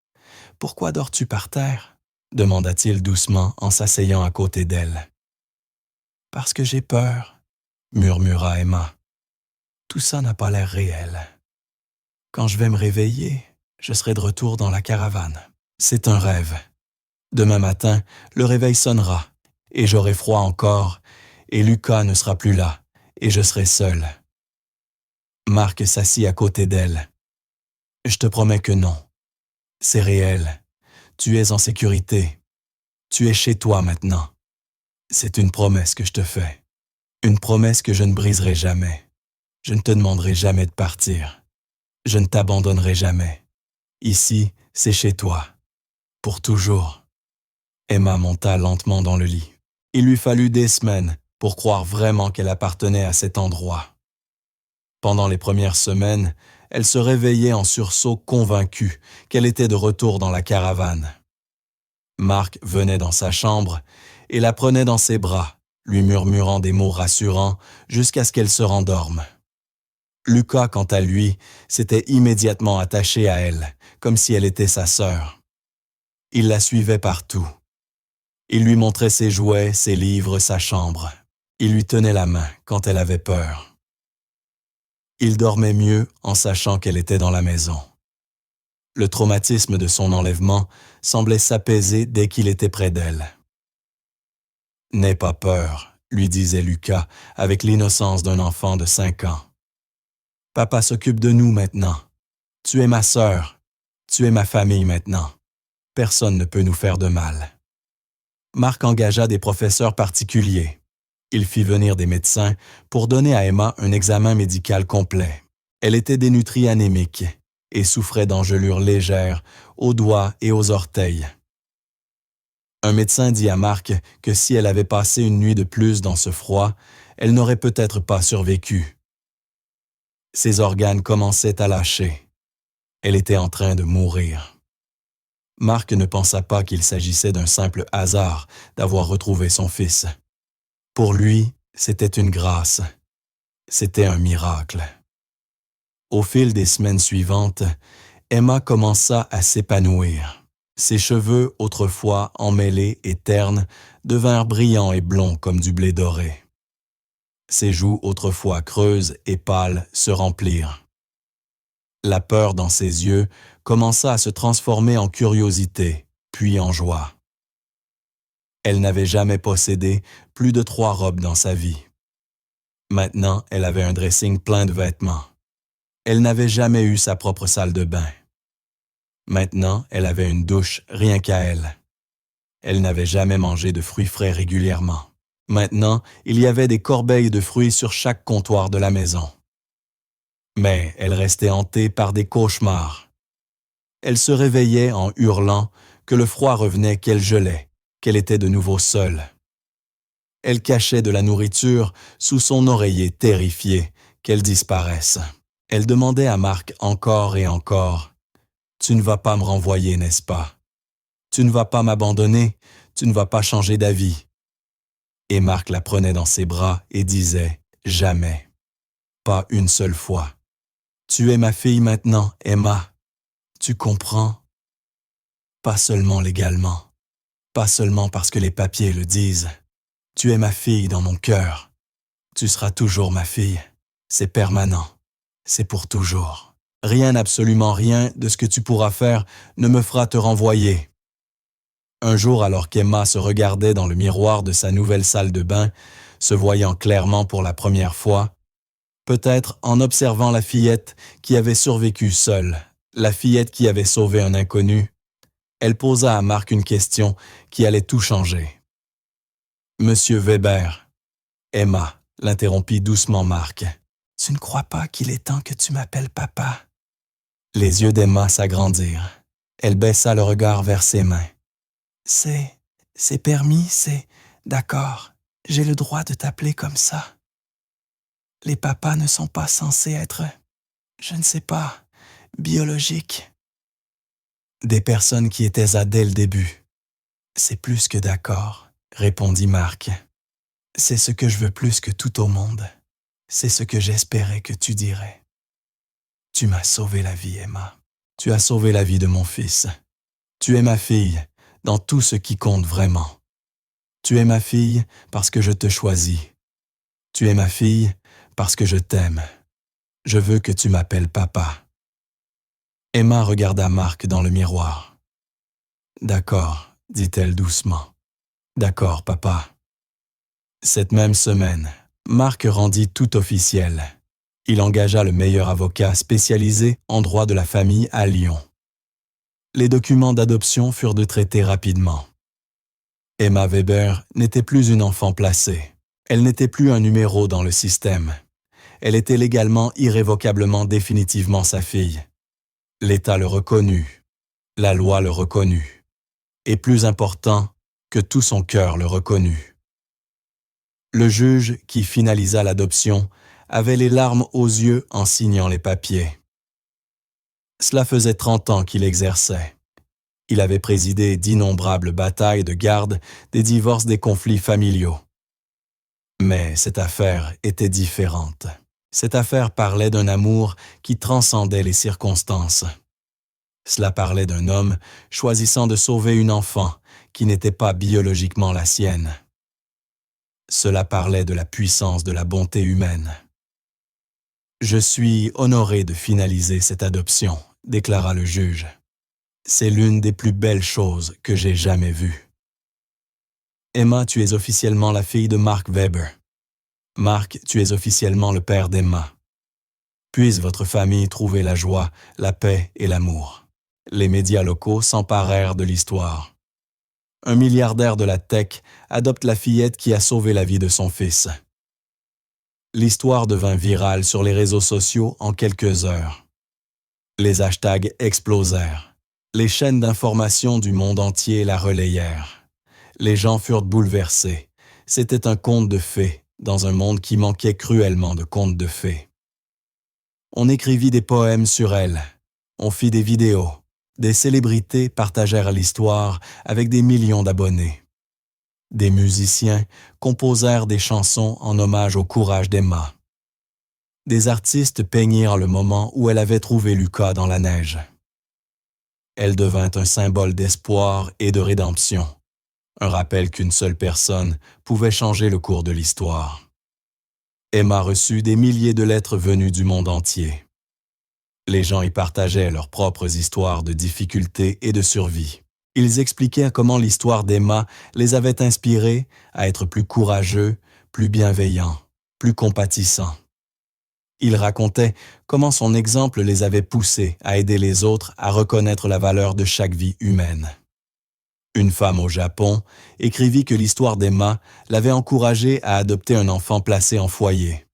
pourquoi dors-tu par terre ?» demanda-t-il doucement en s'asseyant à côté d'elle. « Parce que j'ai peur, » murmura Emma. « Tout ça n'a pas l'air réel. Quand je vais me réveiller, je serai de retour dans la caravane. C'est un rêve. Demain matin, le réveil sonnera, et j'aurai froid encore, et Lucas ne sera plus là, et je serai seul. » Mark s'assit à côté d'elle. « Je te promets que non. C'est réel. Tu es en sécurité. Tu es chez toi maintenant. C'est une promesse que je te fais. Une promesse que je ne briserai jamais. Je ne te demanderai jamais de partir. Je ne t'abandonnerai jamais. Ici, c'est chez toi. Pour toujours. » Emma monta lentement dans le lit. Il lui fallut des semaines pour croire vraiment qu'elle appartenait à cet endroit. Pendant les premières semaines, elle se réveillait en sursaut convaincue qu'elle était de retour dans la caravane. Mark venait dans sa chambre et la prenait dans ses bras, lui murmurant des mots rassurants jusqu'à ce qu'elle se rendorme. Lucas, quant à lui, s'était immédiatement attaché à elle, comme si elle était sa sœur. Il la suivait partout. Il lui montrait ses jouets, ses livres, sa chambre. Il lui tenait la main quand elle avait peur. Il dormait mieux en sachant qu'elle était dans la maison. Le traumatisme de son enlèvement semblait s'apaiser dès qu'il était près d'elle. « N'aie pas peur, » lui disait Lucas avec l'innocence d'un enfant de 5 ans. « Papa s'occupe de nous maintenant. Tu es ma sœur. Tu es ma famille maintenant. Personne ne peut nous faire de mal. » Mark engagea des professeurs particuliers. Il fit venir des médecins pour donner à Emma un examen médical complet. Elle était dénutrie anémique et souffrait d'engelures légères aux doigts et aux orteils. Un médecin dit à Mark que si elle avait passé une nuit de plus dans ce froid, elle n'aurait peut-être pas survécu. Ses organes commençaient à lâcher. Elle était en train de mourir. Mark ne pensa pas qu'il s'agissait d'un simple hasard d'avoir retrouvé son fils. Pour lui, c'était une grâce. C'était un miracle. Au fil des semaines suivantes, Emma commença à s'épanouir. Ses cheveux, autrefois emmêlés et ternes, devinrent brillants et blonds comme du blé doré. Ses joues, autrefois creuses et pâles, se remplirent. La peur dans ses yeux commença à se transformer en curiosité, puis en joie. Elle n'avait jamais possédé plus de 3 robes dans sa vie. Maintenant, elle avait un dressing plein de vêtements. Elle n'avait jamais eu sa propre salle de bain. Maintenant, elle avait une douche rien qu'à elle. Elle n'avait jamais mangé de fruits frais régulièrement. Maintenant, il y avait des corbeilles de fruits sur chaque comptoir de la maison. Mais elle restait hantée par des cauchemars. Elle se réveillait en hurlant que le froid revenait, qu'elle gelait, qu'elle était de nouveau seule. Elle cachait de la nourriture sous son oreiller terrifiée, qu'elle disparaisse. Elle demandait à Mark encore et encore « Tu ne vas pas me renvoyer, n'est-ce pas? Tu ne vas pas m'abandonner, tu ne vas pas changer d'avis. Et Marc la prenait dans ses bras et disait « Jamais, pas une seule fois. Tu es ma fille maintenant, Emma. Tu comprends? Pas seulement légalement, pas seulement parce que les papiers le disent. Tu es ma fille dans mon cœur. Tu seras toujours ma fille. C'est permanent. C'est pour toujours. Rien, absolument rien de ce que tu pourras faire ne me fera te renvoyer. » Un jour, alors qu'Emma se regardait dans le miroir de sa nouvelle salle de bain, se voyant clairement pour la première fois, peut-être en observant la fillette qui avait survécu seule, la fillette qui avait sauvé un inconnu, elle posa à Marc une question qui allait tout changer. « Monsieur Weber, » Emma l'interrompit doucement Marc. « Tu ne crois pas qu'il est temps que tu m'appelles papa? » Les yeux d'Emma s'agrandirent. Elle baissa le regard vers ses mains. « C'est permis, c'est... D'accord, j'ai le droit de t'appeler comme ça. Les papas ne sont pas censés être, je ne sais pas, biologiques. Des personnes qui étaient à dès le début. C'est plus que d'accord, répondit Marc. C'est ce que je veux plus que tout au monde. C'est ce que j'espérais que tu dirais. Tu m'as sauvé la vie, Emma. Tu as sauvé la vie de mon fils. Tu es ma fille, dans tout ce qui compte vraiment. Tu es ma fille parce que je te choisis. Tu es ma fille parce que je t'aime. Je veux que tu m'appelles papa. » Emma regarda Marc dans le miroir. « D'accord, » dit-elle doucement. « D'accord, papa. » Cette même semaine, Marc rendit tout officiel. Il engagea le meilleur avocat spécialisé en droit de la famille à Lyon. Les documents d'adoption furent de traiter rapidement. Emma Weber n'était plus une enfant placée. Elle n'était plus un numéro dans le système. Elle était légalement, irrévocablement, définitivement sa fille. L'État le reconnut. La loi le reconnut. Et plus important, que tout son cœur le reconnut. Le juge qui finalisa l'adoption avait les larmes aux yeux en signant les papiers. Cela faisait 30 ans qu'il exerçait. Il avait présidé d'innombrables batailles de garde, des divorces, des conflits familiaux. Mais cette affaire était différente. Cette affaire parlait d'un amour qui transcendait les circonstances. Cela parlait d'un homme choisissant de sauver une enfant qui n'était pas biologiquement la sienne. Cela parlait de la puissance de la bonté humaine. « Je suis honoré de finaliser cette adoption », déclara le juge. « C'est l'une des plus belles choses que j'ai jamais vues. Emma, tu es officiellement la fille de Marc Weber. Marc, tu es officiellement le père d'Emma. Puisse votre famille trouver la joie, la paix et l'amour. » Les médias locaux s'emparèrent de l'histoire. Un milliardaire de la tech adopte la fillette qui a sauvé la vie de son fils. L'histoire devint virale sur les réseaux sociaux en quelques heures. Les hashtags explosèrent. Les chaînes d'information du monde entier la relayèrent. Les gens furent bouleversés. C'était un conte de fées dans un monde qui manquait cruellement de contes de fées. On écrivit des poèmes sur elle. On fit des vidéos. Des célébrités partagèrent l'histoire avec des millions d'abonnés. Des musiciens composèrent des chansons en hommage au courage d'Emma. Des artistes peignirent le moment où elle avait trouvé Lucas dans la neige. Elle devint un symbole d'espoir et de rédemption, un rappel qu'une seule personne pouvait changer le cours de l'histoire. Emma reçut des milliers de lettres venues du monde entier. Les gens y partageaient leurs propres histoires de difficultés et de survie. Ils expliquaient comment l'histoire d'Emma les avait inspirés à être plus courageux, plus bienveillants, plus compatissants. Ils racontaient comment son exemple les avait poussés à aider les autres à reconnaître la valeur de chaque vie humaine. Une femme au Japon écrivit que l'histoire d'Emma l'avait encouragée à adopter un enfant placé en foyer.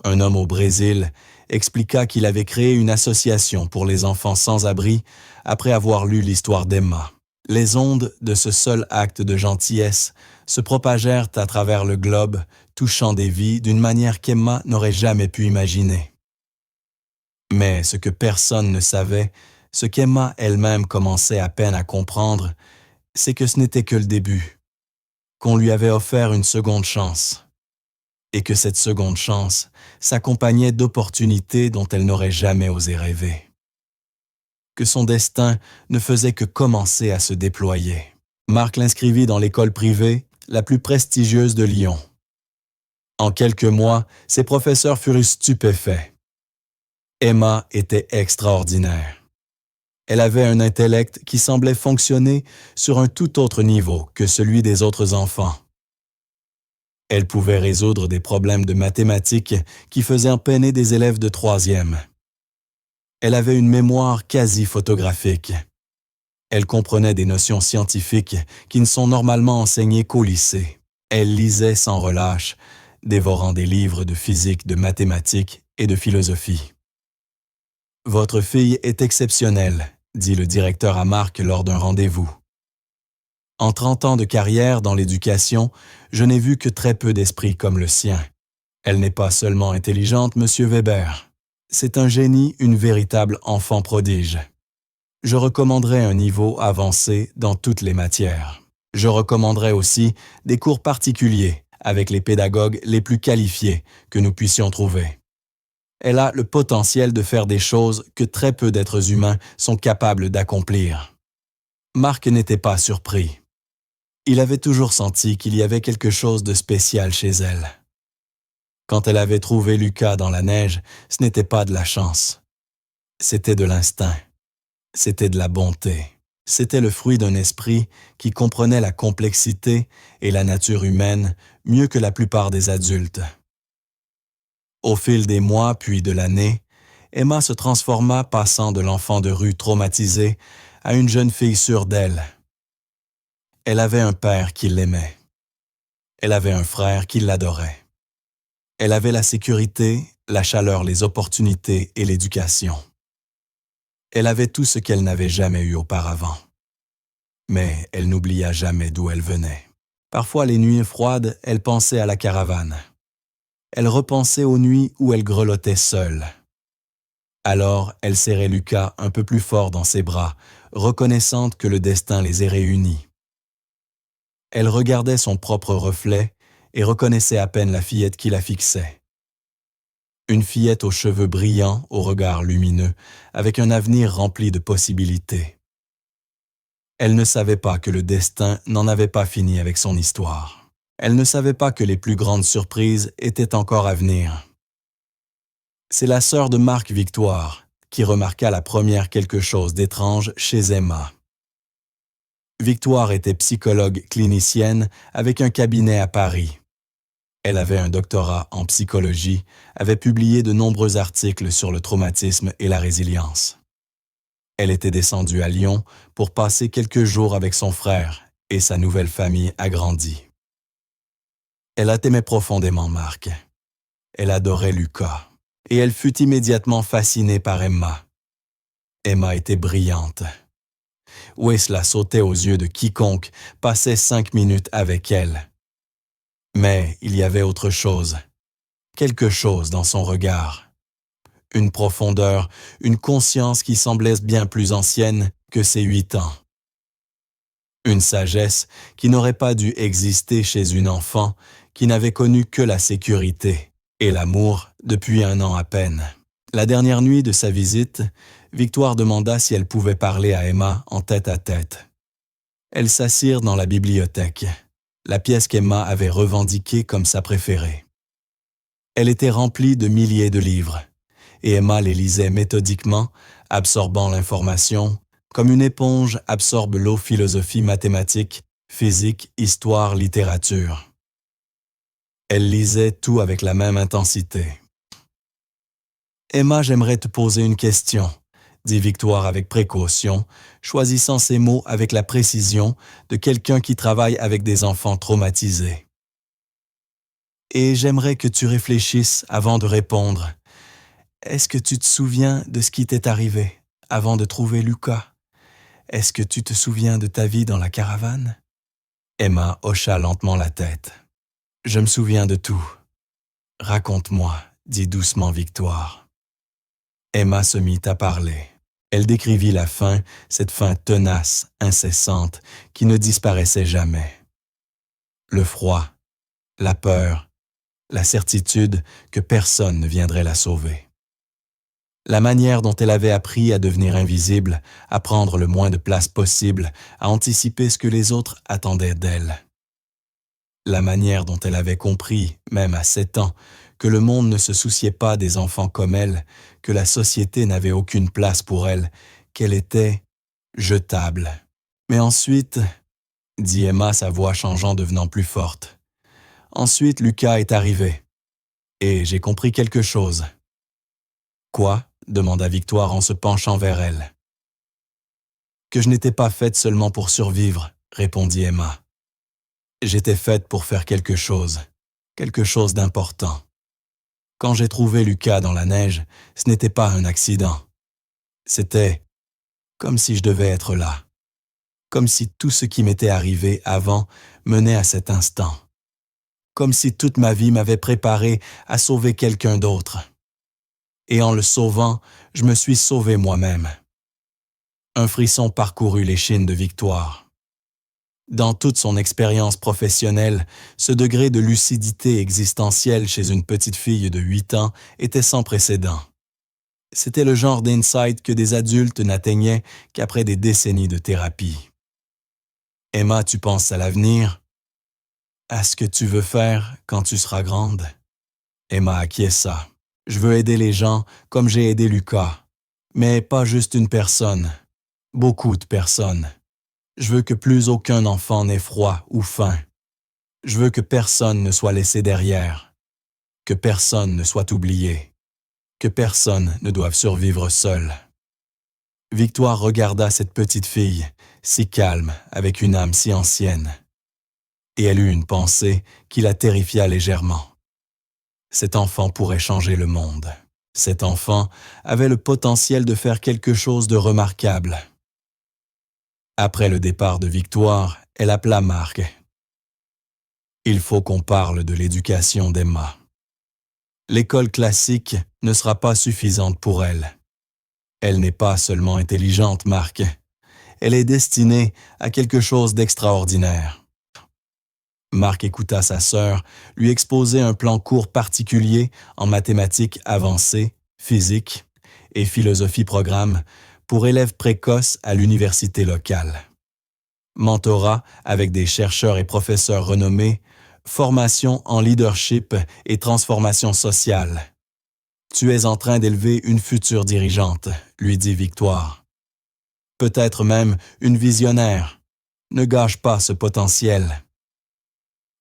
Un homme au Brésil expliqua qu'il avait créé une association pour les enfants sans-abri après avoir lu l'histoire d'Emma. Les ondes de ce seul acte de gentillesse se propagèrent à travers le globe, touchant des vies d'une manière qu'Emma n'aurait jamais pu imaginer. Mais ce que personne ne savait, ce qu'Emma elle-même commençait à peine à comprendre, c'est que ce n'était que le début. qu'on lui avait offert une seconde chance, et que cette seconde chance s'accompagnait d'opportunités dont elle n'aurait jamais osé rêver. Que son destin ne faisait que commencer à se déployer. Marc l'inscrivit dans l'école privée la plus prestigieuse de Lyon. En quelques mois, ses professeurs furent stupéfaits. Emma était extraordinaire. Elle avait un intellect qui semblait fonctionner sur un tout autre niveau que celui des autres enfants. Elle pouvait résoudre des problèmes de mathématiques qui faisaient peiner des élèves de troisième. Elle avait une mémoire quasi photographique. Elle comprenait des notions scientifiques qui ne sont normalement enseignées qu'au lycée. Elle lisait sans relâche, dévorant des livres de physique, de mathématiques et de philosophie. « Votre fille est exceptionnelle », dit le directeur à Marc lors d'un rendez-vous. En 30 ans de carrière dans l'éducation, je n'ai vu que très peu d'esprits comme le sien. Elle n'est pas seulement intelligente, Monsieur Weber. C'est un génie, une véritable enfant prodige. Je recommanderais un niveau avancé dans toutes les matières. Je recommanderais aussi des cours particuliers avec les pédagogues les plus qualifiés que nous puissions trouver. Elle a le potentiel de faire des choses que très peu d'êtres humains sont capables d'accomplir. Marc n'était pas surpris. Il avait toujours senti qu'il y avait quelque chose de spécial chez elle. Quand elle avait trouvé Lucas dans la neige, ce n'était pas de la chance. C'était de l'instinct. C'était de la bonté. C'était le fruit d'un esprit qui comprenait la complexité et la nature humaine mieux que la plupart des adultes. Au fil des mois puis de l'année, Emma se transforma, passant de l'enfant de rue traumatisé à une jeune fille sûre d'elle. Elle avait un père qui l'aimait. Elle avait un frère qui l'adorait. Elle avait la sécurité, la chaleur, les opportunités et l'éducation. Elle avait tout ce qu'elle n'avait jamais eu auparavant. Mais elle n'oublia jamais d'où elle venait. Parfois, les nuits froides, elle pensait à la caravane. Elle repensait aux nuits où elle grelottait seule. Alors, elle serrait Lucas un peu plus fort dans ses bras, reconnaissante que le destin les ait réunis. Elle regardait son propre reflet et reconnaissait à peine la fillette qui la fixait. Une fillette aux cheveux brillants, au regard lumineux, avec un avenir rempli de possibilités. Elle ne savait pas que le destin n'en avait pas fini avec son histoire. Elle ne savait pas que les plus grandes surprises étaient encore à venir. C'est la sœur de Marc, Victoire, qui remarqua la première quelque chose d'étrange chez Emma. Victoire était psychologue clinicienne avec un cabinet à Paris. Elle avait un doctorat en psychologie, avait publié de nombreux articles sur le traumatisme et la résilience. Elle était descendue à Lyon pour passer quelques jours avec son frère et sa nouvelle famille agrandie. Elle aimait profondément Marc. Elle adorait Lucas et elle fut immédiatement fascinée par Emma. Emma était brillante. Oui, cela sautait aux yeux de quiconque passait 5 minutes avec elle. Mais il y avait autre chose, quelque chose dans son regard. Une profondeur, une conscience qui semblait bien plus ancienne que ses 8 ans. Une sagesse qui n'aurait pas dû exister chez une enfant qui n'avait connu que la sécurité et l'amour depuis 1 an à peine. La dernière nuit de sa visite, Victoire demanda si elle pouvait parler à Emma en tête-à-tête. Elles s'assirent dans la bibliothèque, la pièce qu'Emma avait revendiquée comme sa préférée. Elle était remplie de milliers de livres, et Emma les lisait méthodiquement, absorbant l'information, comme une éponge absorbe l'eau philosophie, mathématiques, physique, histoire, littérature. Elle lisait tout avec la même intensité. « Emma, j'aimerais te poser une question », dit Victoire avec précaution, choisissant ses mots avec la précision de quelqu'un qui travaille avec des enfants traumatisés. « Et j'aimerais que tu réfléchisses avant de répondre. Est-ce que tu te souviens de ce qui t'est arrivé avant de trouver Lucas? Est-ce que tu te souviens de ta vie dans la caravane? » Emma hocha lentement la tête. « Je me souviens de tout. Raconte-moi, » dit doucement Victoire. Emma se mit à parler. Elle décrivit la faim, cette faim tenace, incessante, qui ne disparaissait jamais. le froid, la peur, la certitude que personne ne viendrait la sauver. La manière dont elle avait appris à devenir invisible, à prendre le moins de place possible, à anticiper ce que les autres attendaient d'elle. La manière dont elle avait compris, même à 7 ans, que le monde ne se souciait pas des enfants comme elle, que la société n'avait aucune place pour elle, qu'elle était jetable. Mais ensuite, dit Emma, sa voix changeant, devenant plus forte. Ensuite, Lucas est arrivé. Et j'ai compris quelque chose. Quoi? Demanda Victoire en se penchant vers elle. Que je n'étais pas faite seulement pour survivre, répondit Emma. J'étais faite pour faire quelque chose d'important. Quand j'ai trouvé Lucas dans la neige, ce n'était pas un accident. C'était comme si je devais être là. Comme si tout ce qui m'était arrivé avant menait à cet instant. Comme si toute ma vie m'avait préparé à sauver quelqu'un d'autre. Et en le sauvant, je me suis sauvé moi-même. Un frisson parcourut l'échine de Victoire. Dans toute son expérience professionnelle, ce degré de lucidité existentielle chez une petite fille de 8 ans était sans précédent. C'était le genre d'insight que des adultes n'atteignaient qu'après des décennies de thérapie. « Emma, tu penses à l'avenir? À ce que tu veux faire quand tu seras grande? » Emma acquiesça. « Je veux aider les gens comme j'ai aidé Lucas. Mais pas juste une personne. Beaucoup de personnes. Je veux que plus aucun enfant n'ait froid ou faim. Je veux que personne ne soit laissé derrière. Que personne ne soit oublié. Que personne ne doive survivre seul. » Victoire regarda cette petite fille, si calme, avec une âme si ancienne. Et elle eut une pensée qui la terrifia légèrement. Cet enfant pourrait changer le monde. Cet enfant avait le potentiel de faire quelque chose de remarquable. Après le départ de Victoire, elle appela Marc. « Il faut qu'on parle de l'éducation d'Emma. L'école classique ne sera pas suffisante pour elle. Elle n'est pas seulement intelligente, Marc. Elle est destinée à quelque chose d'extraordinaire. » Marc écouta sa sœur lui exposer un plan court particulier en mathématiques avancées, physique et philosophie programme pour élèves précoces à l'université locale. Mentorat avec des chercheurs et professeurs renommés, formation en leadership et transformation sociale. « Tu es en train d'élever une future dirigeante, » lui dit Victoire. « Peut-être même une visionnaire. Ne gâche pas ce potentiel. »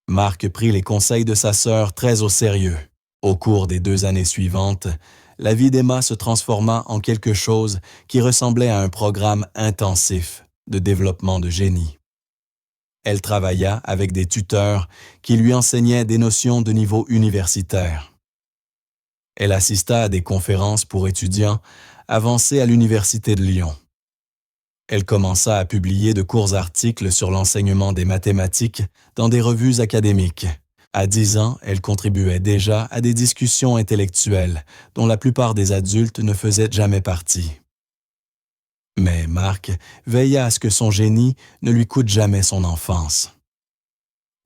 Marc prit les conseils de sa sœur très au sérieux. Au cours des 2 années suivantes, la vie d'Emma se transforma en quelque chose qui ressemblait à un programme intensif de développement de génie. Elle travailla avec des tuteurs qui lui enseignaient des notions de niveau universitaire. Elle assista à des conférences pour étudiants avancés à l'Université de Lyon. Elle commença à publier de courts articles sur l'enseignement des mathématiques dans des revues académiques. À 10 ans, elle contribuait déjà à des discussions intellectuelles dont la plupart des adultes ne faisaient jamais partie. Mais Marc veilla à ce que son génie ne lui coûte jamais son enfance.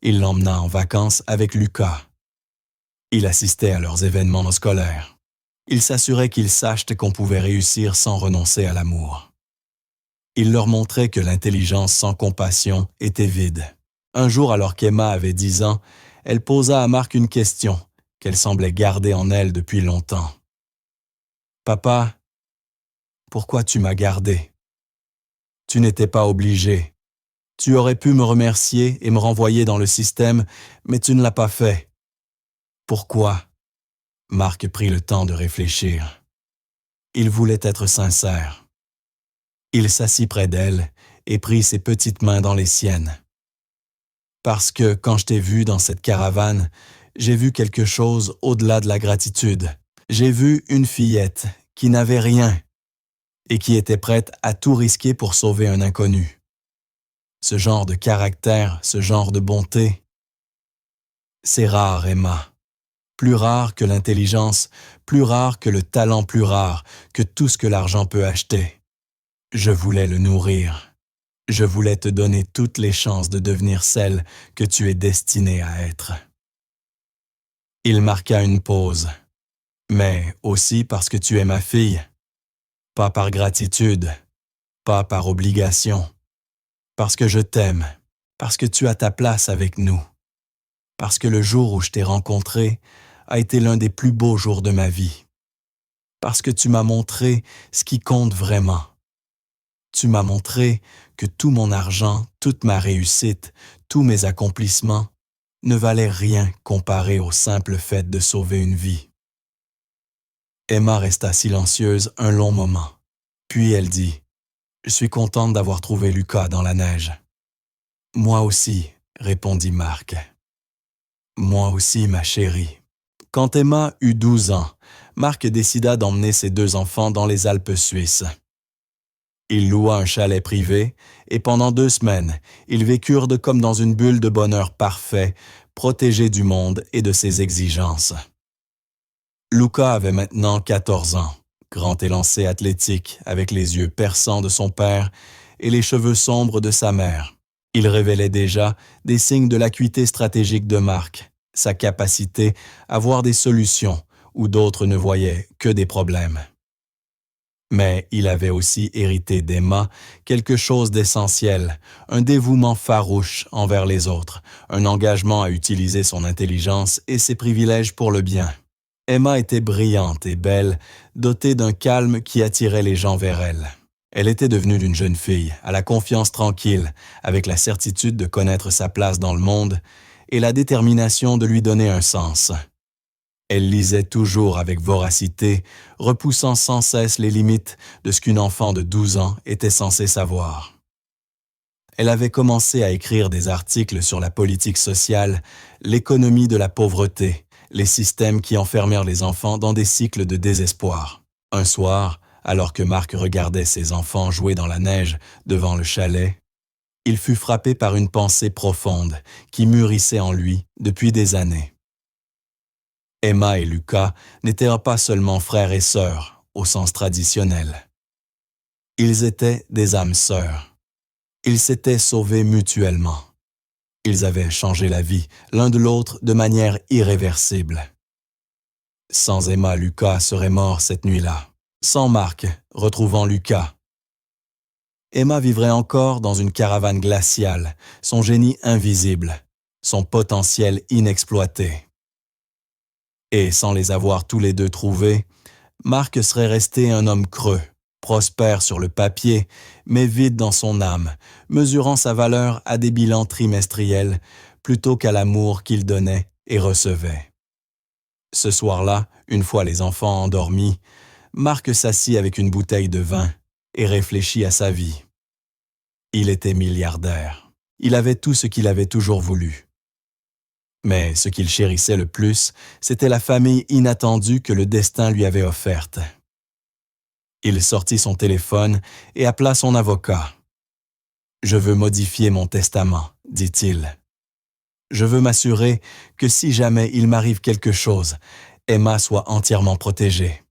Il l'emmena en vacances avec Lucas. Il assistait à leurs événements scolaires. Il s'assurait qu'ils sachent qu'on pouvait réussir sans renoncer à l'amour. Il leur montrait que l'intelligence sans compassion était vide. Un jour, alors qu'Emma avait 10 ans, elle posa à Marc une question qu'elle semblait garder en elle depuis longtemps. « Papa, pourquoi tu m'as gardé? Tu n'étais pas obligé. Tu aurais pu me remercier et me renvoyer dans le système, mais tu ne l'as pas fait. Pourquoi? » Marc prit le temps de réfléchir. Il voulait être sincère. Il s'assit près d'elle et prit ses petites mains dans les siennes. « Parce que quand je t'ai vu dans cette caravane, j'ai vu quelque chose au-delà de la gratitude. J'ai vu une fillette qui n'avait rien et qui était prête à tout risquer pour sauver un inconnu. Ce genre de caractère, ce genre de bonté, c'est rare, Emma. Plus rare que l'intelligence, plus rare que le talent, plus rare que tout ce que l'argent peut acheter. Je voulais le nourrir. Je voulais te donner toutes les chances de devenir celle que tu es destinée à être. » Il marqua une pause. « Mais aussi parce que tu es ma fille. Pas par gratitude, pas par obligation. Parce que je t'aime, parce que tu as ta place avec nous. Parce que le jour où je t'ai rencontré a été l'un des plus beaux jours de ma vie. Parce que tu m'as montré ce qui compte vraiment. Tu m'as montré que tout mon argent, toute ma réussite, tous mes accomplissements ne valaient rien comparé au simple fait de sauver une vie. » Emma resta silencieuse un long moment. Puis elle dit, « Je suis contente d'avoir trouvé Lucas dans la neige. »« Moi aussi, » répondit Marc. « Moi aussi, ma chérie. » Quand Emma eut 12 ans, Marc décida d'emmener ses 2 enfants dans les Alpes suisses. Il loua un chalet privé et pendant 2 semaines, ils vécurent comme dans une bulle de bonheur parfait, protégés du monde et de ses exigences. Luca avait maintenant 14 ans, grand élancé athlétique avec les yeux perçants de son père et les cheveux sombres de sa mère. Il révélait déjà des signes de l'acuité stratégique de Marc, sa capacité à voir des solutions où d'autres ne voyaient que des problèmes. Mais il avait aussi hérité d'Emma quelque chose d'essentiel, un dévouement farouche envers les autres, un engagement à utiliser son intelligence et ses privilèges pour le bien. Emma était brillante et belle, dotée d'un calme qui attirait les gens vers elle. Elle était devenue une jeune fille, à la confiance tranquille, avec la certitude de connaître sa place dans le monde et la détermination de lui donner un sens. Elle lisait toujours avec voracité, repoussant sans cesse les limites de ce qu'une enfant de 12 ans était censée savoir. Elle avait commencé à écrire des articles sur la politique sociale, l'économie de la pauvreté, les systèmes qui enfermèrent les enfants dans des cycles de désespoir. Un soir, alors que Marc regardait ses enfants jouer dans la neige devant le chalet, il fut frappé par une pensée profonde qui mûrissait en lui depuis des années. Emma et Lucas n'étaient pas seulement frères et sœurs, au sens traditionnel. Ils étaient des âmes sœurs. Ils s'étaient sauvés mutuellement. Ils avaient changé la vie l'un de l'autre de manière irréversible. Sans Emma, Lucas serait mort cette nuit-là. Sans Marc, retrouvant Lucas. Emma vivrait encore dans une caravane glaciale, son génie invisible, son potentiel inexploité. Et sans les avoir tous les deux trouvés, Marc serait resté un homme creux, prospère sur le papier, mais vide dans son âme, mesurant sa valeur à des bilans trimestriels plutôt qu'à l'amour qu'il donnait et recevait. Ce soir-là, une fois les enfants endormis, Marc s'assit avec une bouteille de vin et réfléchit à sa vie. Il était milliardaire. Il avait tout ce qu'il avait toujours voulu. Mais ce qu'il chérissait le plus, c'était la famille inattendue que le destin lui avait offerte. Il sortit son téléphone et appela son avocat. « Je veux modifier mon testament, » dit-il. « Je veux m'assurer que si jamais il m'arrive quelque chose, Emma soit entièrement protégée.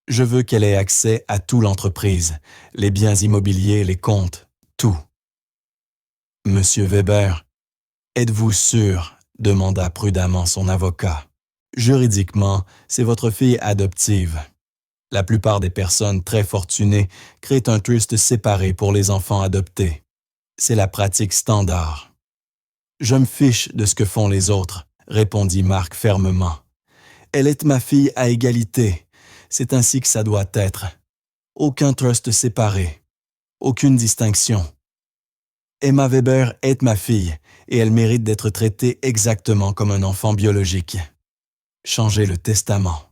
Je veux qu'elle ait accès à toute l'entreprise, les biens immobiliers, les comptes, tout. »« Monsieur Weber, êtes-vous sûr ?» demanda prudemment son avocat. « Juridiquement, c'est votre fille adoptive. La plupart des personnes très fortunées créent un trust séparé pour les enfants adoptés. C'est la pratique standard. »« Je me fiche de ce que font les autres, » répondit Marc fermement. « Elle est ma fille à égalité. C'est ainsi que ça doit être. Aucun trust séparé. Aucune distinction. Emma Weber est ma fille et elle mérite d'être traitée exactement comme un enfant biologique. Changez le testament. »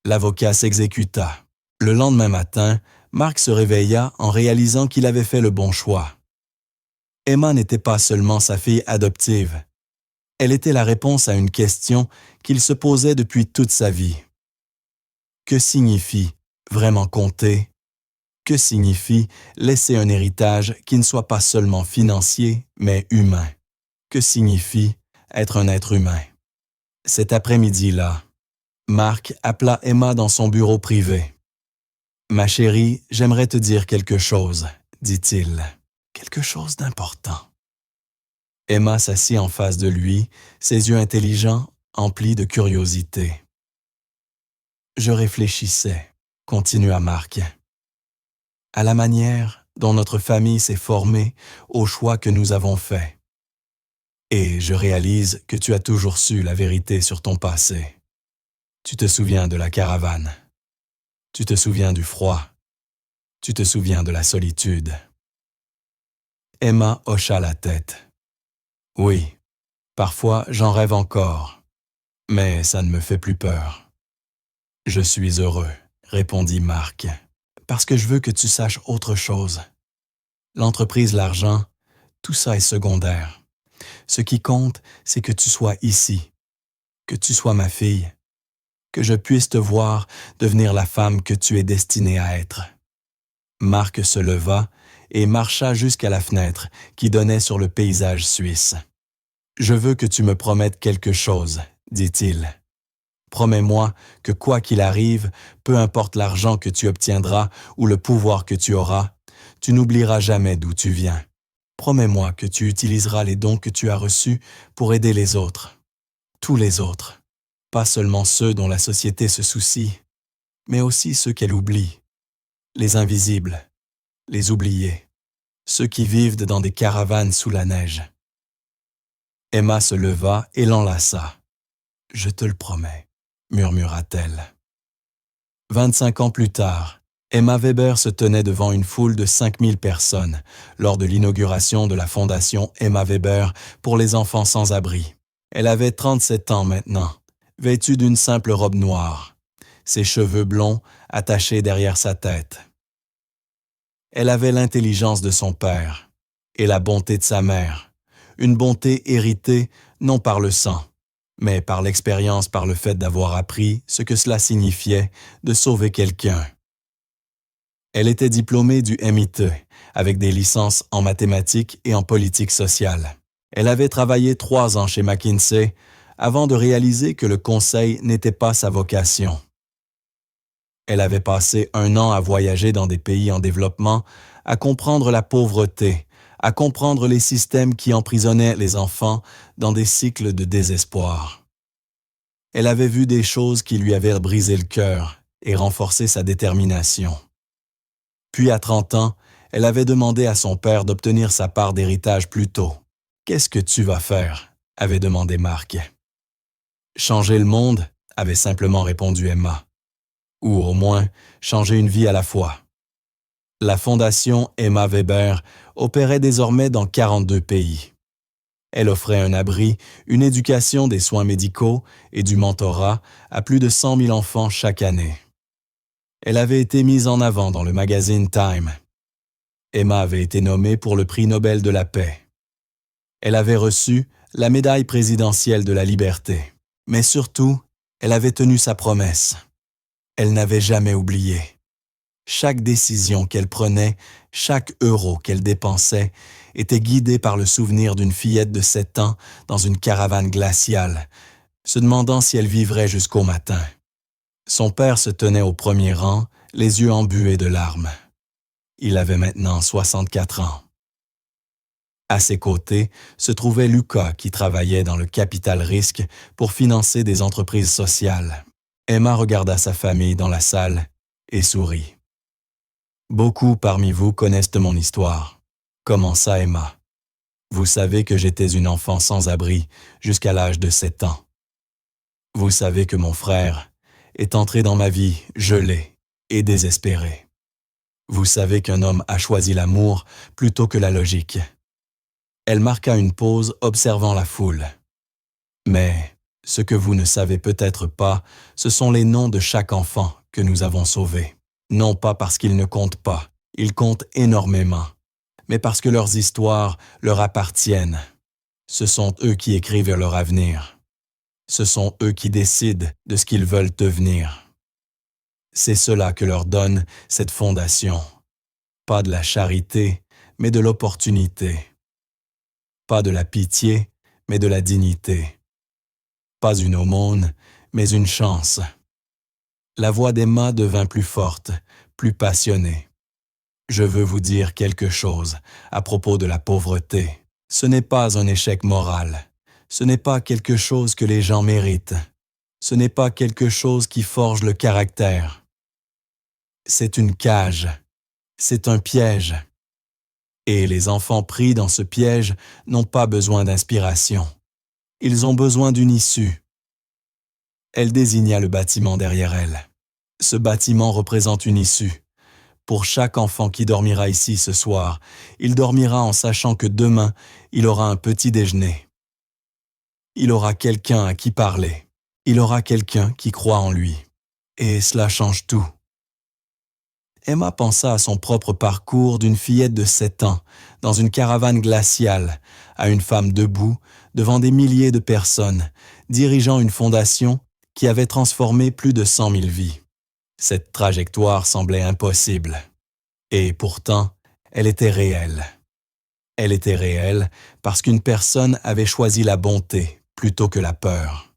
L'avocat s'exécuta. Le lendemain matin, Marc se réveilla en réalisant qu'il avait fait le bon choix. Emma n'était pas seulement sa fille adoptive. Elle était la réponse à une question qu'il se posait depuis toute sa vie. Que signifie vraiment compter? Que signifie laisser un héritage qui ne soit pas seulement financier, mais humain? Que signifie être un être humain? Cet après-midi-là, Marc appela Emma dans son bureau privé. « Ma chérie, j'aimerais te dire quelque chose, dit-il. » « quelque chose d'important. Emma s'assit en face de lui, ses yeux intelligents emplis de curiosité. Je réfléchissais, continua Marc, à la manière dont notre famille s'est formée aux choix que nous avons faits. Et je réalise que tu as toujours su la vérité sur ton passé. Tu te souviens de la caravane. Tu te souviens du froid. Tu te souviens de la solitude. Emma hocha la tête. Oui, parfois j'en rêve encore, mais ça ne me fait plus peur. Je suis heureux, répondit Marc, parce que je veux que tu saches autre chose. L'entreprise, l'argent, tout ça est secondaire. Ce qui compte, c'est que tu sois ici, que tu sois ma fille, que je puisse te voir devenir la femme que tu es destinée à être. Marc se leva et marcha jusqu'à la fenêtre qui donnait sur le paysage suisse. « Je veux que tu me promettes quelque chose, dit-il. Promets-moi que quoi qu'il arrive, peu importe l'argent que tu obtiendras ou le pouvoir que tu auras, tu n'oublieras jamais d'où tu viens. Promets-moi que tu utiliseras les dons que tu as reçus pour aider les autres. Tous les autres. Pas seulement ceux dont la société se soucie, mais aussi ceux qu'elle oublie. Les invisibles, les oubliés, ceux qui vivent dans des caravanes sous la neige. » Emma se leva et l'enlaça. « Je te le promets, » murmura-t-elle. 25 ans plus tard, Emma Weber se tenait devant une foule de 5000 personnes lors de l'inauguration de la fondation Emma Weber pour les enfants sans abri. Elle avait 37 ans maintenant, vêtue d'une simple robe noire, ses cheveux blonds attachés derrière sa tête. Elle avait l'intelligence de son père et la bonté de sa mère, une bonté héritée non par le sang, mais par l'expérience, par le fait d'avoir appris ce que cela signifiait de sauver quelqu'un. Elle était diplômée du MIT, avec des licences en mathématiques et en politique sociale. Elle avait travaillé 3 ans chez McKinsey avant de réaliser que le conseil n'était pas sa vocation. Elle avait passé 1 an à voyager dans des pays en développement, à comprendre la pauvreté, à comprendre les systèmes qui emprisonnaient les enfants dans des cycles de désespoir. Elle avait vu des choses qui lui avaient brisé le cœur et renforcé sa détermination. Puis à 30 ans, elle avait demandé à son père d'obtenir sa part d'héritage plus tôt. « Qu'est-ce que tu vas faire ?» avait demandé Marc. « Changer le monde ?» avait simplement répondu Emma. Ou au moins, changer une vie à la fois. La fondation Emma Weber opérait désormais dans 42 pays. Elle offrait un abri, une éducation, des soins médicaux et du mentorat à plus de 100 000 enfants chaque année. Elle avait été mise en avant dans le magazine Time. Emma avait été nommée pour le prix Nobel de la paix. Elle avait reçu la médaille présidentielle de la liberté. Mais surtout, elle avait tenu sa promesse. Elle n'avait jamais oublié. Chaque décision qu'elle prenait, chaque euro qu'elle dépensait, était guidé par le souvenir d'une fillette de 7 ans dans une caravane glaciale, se demandant si elle vivrait jusqu'au matin. Son père se tenait au premier rang, les yeux embués de larmes. Il avait maintenant 64 ans. À ses côtés se trouvait Lucas qui travaillait dans le capital risque pour financer des entreprises sociales. Emma regarda sa famille dans la salle et sourit. « Beaucoup parmi vous connaissent mon histoire. » commença Emma. « Vous savez que j'étais une enfant sans abri jusqu'à l'âge de 7 ans. Vous savez que mon frère est entré dans ma vie gelé et désespéré. Vous savez qu'un homme a choisi l'amour plutôt que la logique. » Elle marqua une pause observant la foule. « Mais ce que vous ne savez peut-être pas, ce sont les noms de chaque enfant que nous avons sauvé. Non pas parce qu'ils ne comptent pas, ils comptent énormément, mais parce que leurs histoires leur appartiennent. Ce sont eux qui écrivent leur avenir. Ce sont eux qui décident de ce qu'ils veulent devenir. C'est cela que leur donne cette fondation. Pas de la charité, mais de l'opportunité. Pas de la pitié, mais de la dignité. Pas une aumône, mais une chance. » La voix d'Emma devint plus forte, plus passionnée. Je veux vous dire quelque chose à propos de la pauvreté. Ce n'est pas un échec moral. Ce n'est pas quelque chose que les gens méritent. Ce n'est pas quelque chose qui forge le caractère. C'est une cage. C'est un piège. Et les enfants pris dans ce piège n'ont pas besoin d'inspiration. Ils ont besoin d'une issue. Elle désigna le bâtiment derrière elle. Ce bâtiment représente une issue. Pour chaque enfant qui dormira ici ce soir, il dormira en sachant que demain, il aura un petit déjeuner. Il aura quelqu'un à qui parler. Il aura quelqu'un qui croit en lui. Et cela change tout. Emma pensa à son propre parcours d'une fillette de 7 ans, dans une caravane glaciale, à une femme debout, devant des milliers de personnes, dirigeant une fondation qui avait transformé plus de 100 000 vies. Cette trajectoire semblait impossible. Et pourtant, elle était réelle. Elle était réelle parce qu'une personne avait choisi la bonté plutôt que la peur.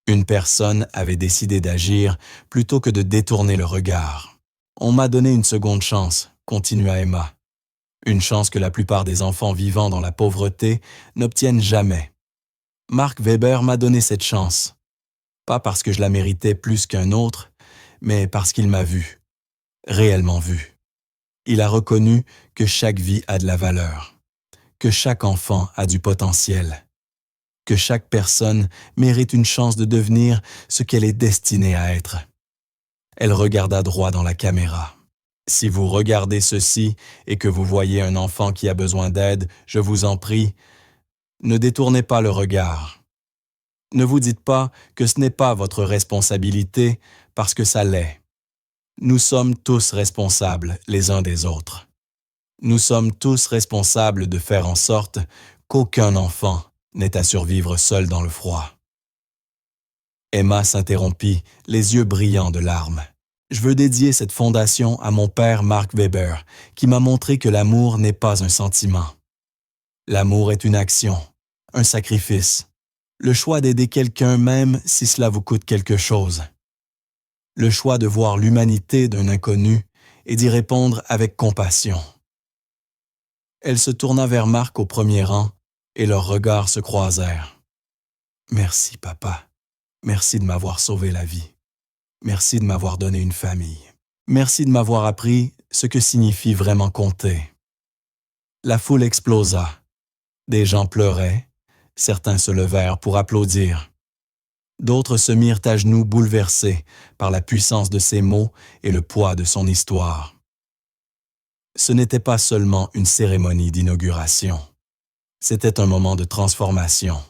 Une personne avait décidé d'agir plutôt que de détourner le regard. On m'a donné une seconde chance, continua Emma. Une chance que la plupart des enfants vivant dans la pauvreté n'obtiennent jamais. Mark Weber m'a donné cette chance. Pas parce que je la méritais plus qu'un autre, mais parce qu'il m'a vu, réellement vu. Il a reconnu que chaque vie a de la valeur, que chaque enfant a du potentiel, que chaque personne mérite une chance de devenir ce qu'elle est destinée à être. Elle regarda droit dans la caméra. Si vous regardez ceci et que vous voyez un enfant qui a besoin d'aide, je vous en prie, ne détournez pas le regard. Ne vous dites pas que ce n'est pas votre responsabilité parce que ça l'est. Nous sommes tous responsables les uns des autres. Nous sommes tous responsables de faire en sorte qu'aucun enfant n'ait à survivre seul dans le froid. Emma s'interrompit, les yeux brillants de larmes. Je veux dédier cette fondation à mon père Mark Weber, qui m'a montré que l'amour n'est pas un sentiment. L'amour est une action, un sacrifice, le choix d'aider quelqu'un même si cela vous coûte quelque chose. Le choix de voir l'humanité d'un inconnu et d'y répondre avec compassion. Elle se tourna vers Mark au premier rang et leurs regards se croisèrent. « Merci, papa. Merci de m'avoir sauvé la vie. Merci de m'avoir donné une famille. Merci de m'avoir appris ce que signifie vraiment compter. » La foule explosa. Des gens pleuraient. Certains se levèrent pour applaudir. D'autres se mirent à genoux bouleversés par la puissance de ses mots et le poids de son histoire. Ce n'était pas seulement une cérémonie d'inauguration. C'était un moment de transformation.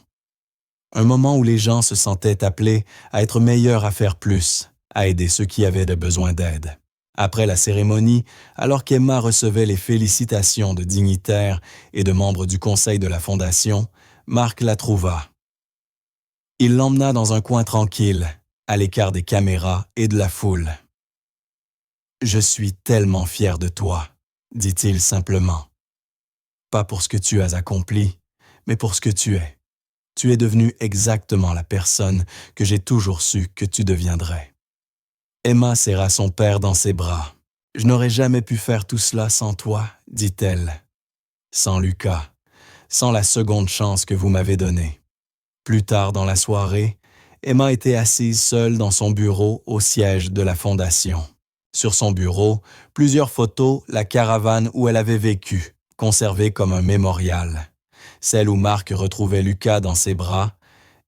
Un moment où les gens se sentaient appelés à être meilleurs à faire plus, à aider ceux qui avaient de besoin d'aide. Après la cérémonie, alors qu'Emma recevait les félicitations de dignitaires et de membres du conseil de la Fondation, Mark la trouva. Il l'emmena dans un coin tranquille, à l'écart des caméras et de la foule. « Je suis tellement fier de toi, » dit-il simplement. « Pas pour ce que tu as accompli, mais pour ce que tu es. Tu es devenue exactement la personne que j'ai toujours su que tu deviendrais. » Emma serra son père dans ses bras. « Je n'aurais jamais pu faire tout cela sans toi, » dit-elle. « Sans Lucas, sans la seconde chance que vous m'avez donnée. » Plus tard dans la soirée, Emma était assise seule dans son bureau au siège de la Fondation. Sur son bureau, plusieurs photos, la caravane où elle avait vécu, conservées comme un mémorial. Celle où Mark retrouvait Lucas dans ses bras,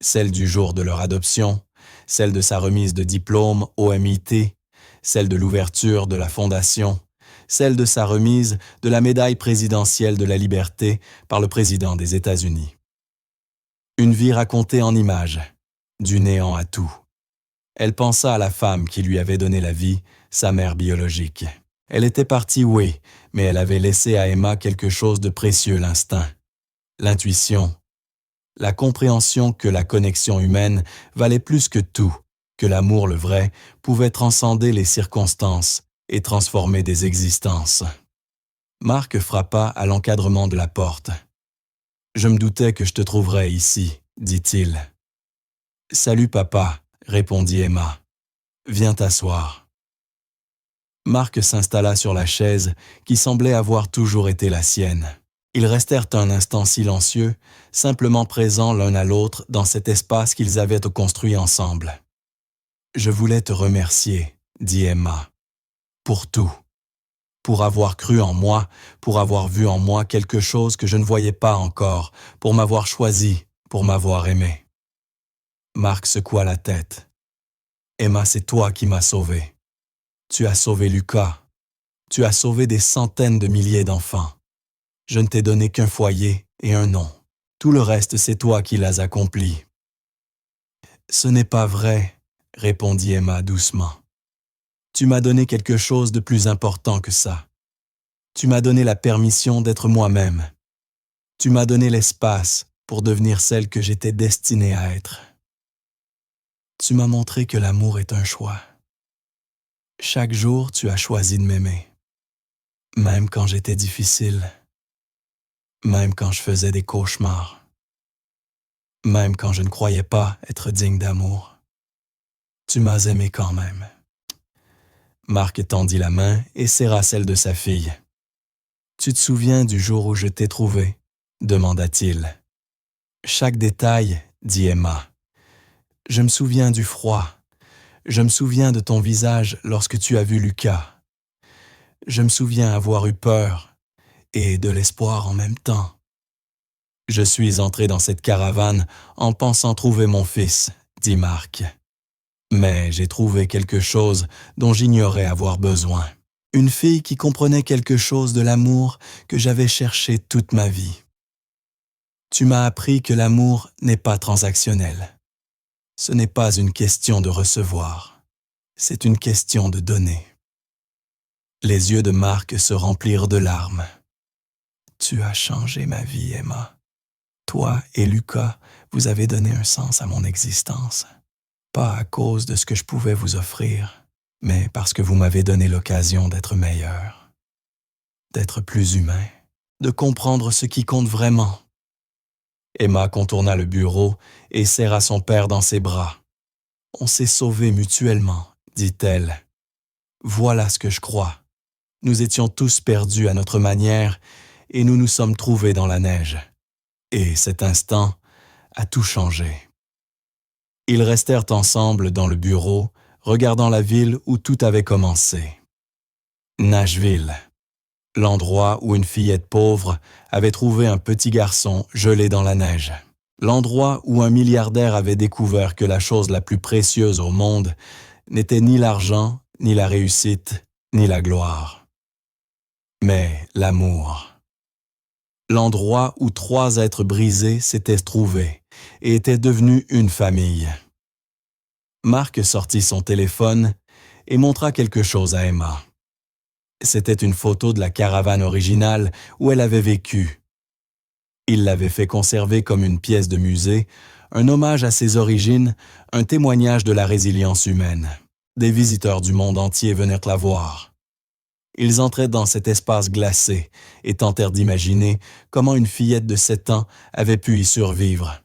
celle du jour de leur adoption, celle de sa remise de diplôme au MIT, celle de l'ouverture de la Fondation, celle de sa remise de la médaille présidentielle de la liberté par le président des États-Unis. Une vie racontée en images, du néant à tout. Elle pensa à la femme qui lui avait donné la vie, sa mère biologique. Elle était partie, oui, mais elle avait laissé à Emma quelque chose de précieux, l'instinct, l'intuition, la compréhension que la connexion humaine valait plus que tout, que l'amour, le vrai, pouvait transcender les circonstances et transformer des existences. Mark frappa à l'encadrement de la porte. « Je me doutais que je te trouverais ici, » dit-il. « Salut papa, » répondit Emma. « Viens t'asseoir. » Marc s'installa sur la chaise qui semblait avoir toujours été la sienne. Ils restèrent un instant silencieux, simplement présents l'un à l'autre dans cet espace qu'ils avaient construit ensemble. « Je voulais te remercier, » dit Emma, « pour tout. Pour avoir cru en moi, pour avoir vu en moi quelque chose que je ne voyais pas encore, pour m'avoir choisi, pour m'avoir aimé. » Marc secoua la tête. « Emma, c'est toi qui m'as sauvé. Tu as sauvé Lucas. Tu as sauvé des centaines de milliers d'enfants. Je ne t'ai donné qu'un foyer et un nom. Tout le reste, c'est toi qui l'as accompli. »« Ce n'est pas vrai, » répondit Emma doucement. « Tu m'as donné quelque chose de plus important que ça. Tu m'as donné la permission d'être moi-même. Tu m'as donné l'espace pour devenir celle que j'étais destinée à être. Tu m'as montré que l'amour est un choix. Chaque jour, tu as choisi de m'aimer. Même quand j'étais difficile. Même quand je faisais des cauchemars. Même quand je ne croyais pas être digne d'amour. Tu m'as aimé quand même. » Marc tendit la main et serra celle de sa fille. « Tu te souviens du jour où je t'ai trouvé ?» demanda-t-il. « Chaque détail, » dit Emma. « Je me souviens du froid. Je me souviens de ton visage lorsque tu as vu Lucas. Je me souviens avoir eu peur et de l'espoir en même temps. Je suis entré dans cette caravane en pensant trouver mon fils, » dit Marc. « Mais j'ai trouvé quelque chose dont j'ignorais avoir besoin. Une fille qui comprenait quelque chose de l'amour que j'avais cherché toute ma vie. Tu m'as appris que l'amour n'est pas transactionnel. Ce n'est pas une question de recevoir, c'est une question de donner. » Les yeux de Marc se remplirent de larmes. « Tu as changé ma vie, Emma. Toi et Lucas, vous avez donné un sens à mon existence. Pas à cause de ce que je pouvais vous offrir, mais parce que vous m'avez donné l'occasion d'être meilleur, d'être plus humain, de comprendre ce qui compte vraiment. » Emma contourna le bureau et serra son père dans ses bras. « On s'est sauvés mutuellement, » dit-elle. « Voilà ce que je crois. Nous étions tous perdus à notre manière et nous nous sommes trouvés dans la neige. Et cet instant a tout changé. » Ils restèrent ensemble dans le bureau, regardant la ville où tout avait commencé. Nashville, l'endroit où une fillette pauvre avait trouvé un petit garçon gelé dans la neige. L'endroit où un milliardaire avait découvert que la chose la plus précieuse au monde n'était ni l'argent, ni la réussite, ni la gloire, mais l'amour. L'endroit où 3 êtres brisés s'étaient trouvés et étaient devenus une famille. Marc sortit son téléphone et montra quelque chose à Emma. C'était une photo de la caravane originale où elle avait vécu. Il l'avait fait conserver comme une pièce de musée, un hommage à ses origines, un témoignage de la résilience humaine. Des visiteurs du monde entier venaient la voir. Ils entraient dans cet espace glacé et tentèrent d'imaginer comment une fillette de 7 ans avait pu y survivre.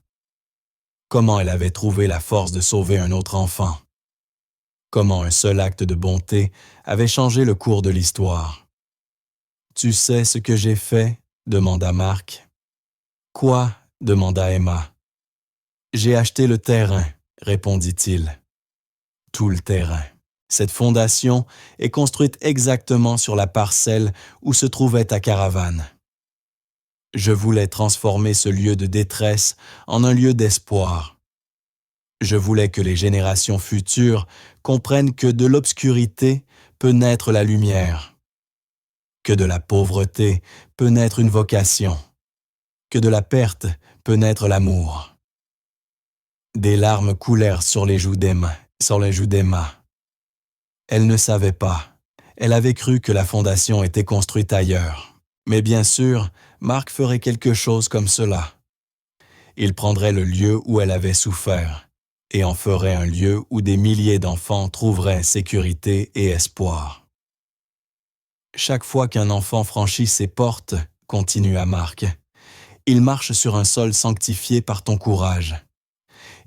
Comment elle avait trouvé la force de sauver un autre enfant. Comment un seul acte de bonté avait changé le cours de l'histoire. « Tu sais ce que j'ai fait ?» demanda Marc. « Quoi ?» demanda Emma. « J'ai acheté le terrain » répondit-il. « Tout le terrain. Cette fondation est construite exactement sur la parcelle où se trouvait ta caravane. Je voulais transformer ce lieu de détresse en un lieu d'espoir. Je voulais que les générations futures comprennent que de l'obscurité peut naître la lumière, que de la pauvreté peut naître une vocation, que de la perte peut naître l'amour. » Des larmes coulèrent sur les joues d'Emma. Elle ne savait pas. Elle avait cru que la fondation était construite ailleurs. Mais bien sûr, Marc ferait quelque chose comme cela. Il prendrait le lieu où elle avait souffert et en ferait un lieu où des milliers d'enfants trouveraient sécurité et espoir. Chaque fois qu'un enfant franchit ses portes, continua Marc, il marche sur un sol sanctifié par ton courage.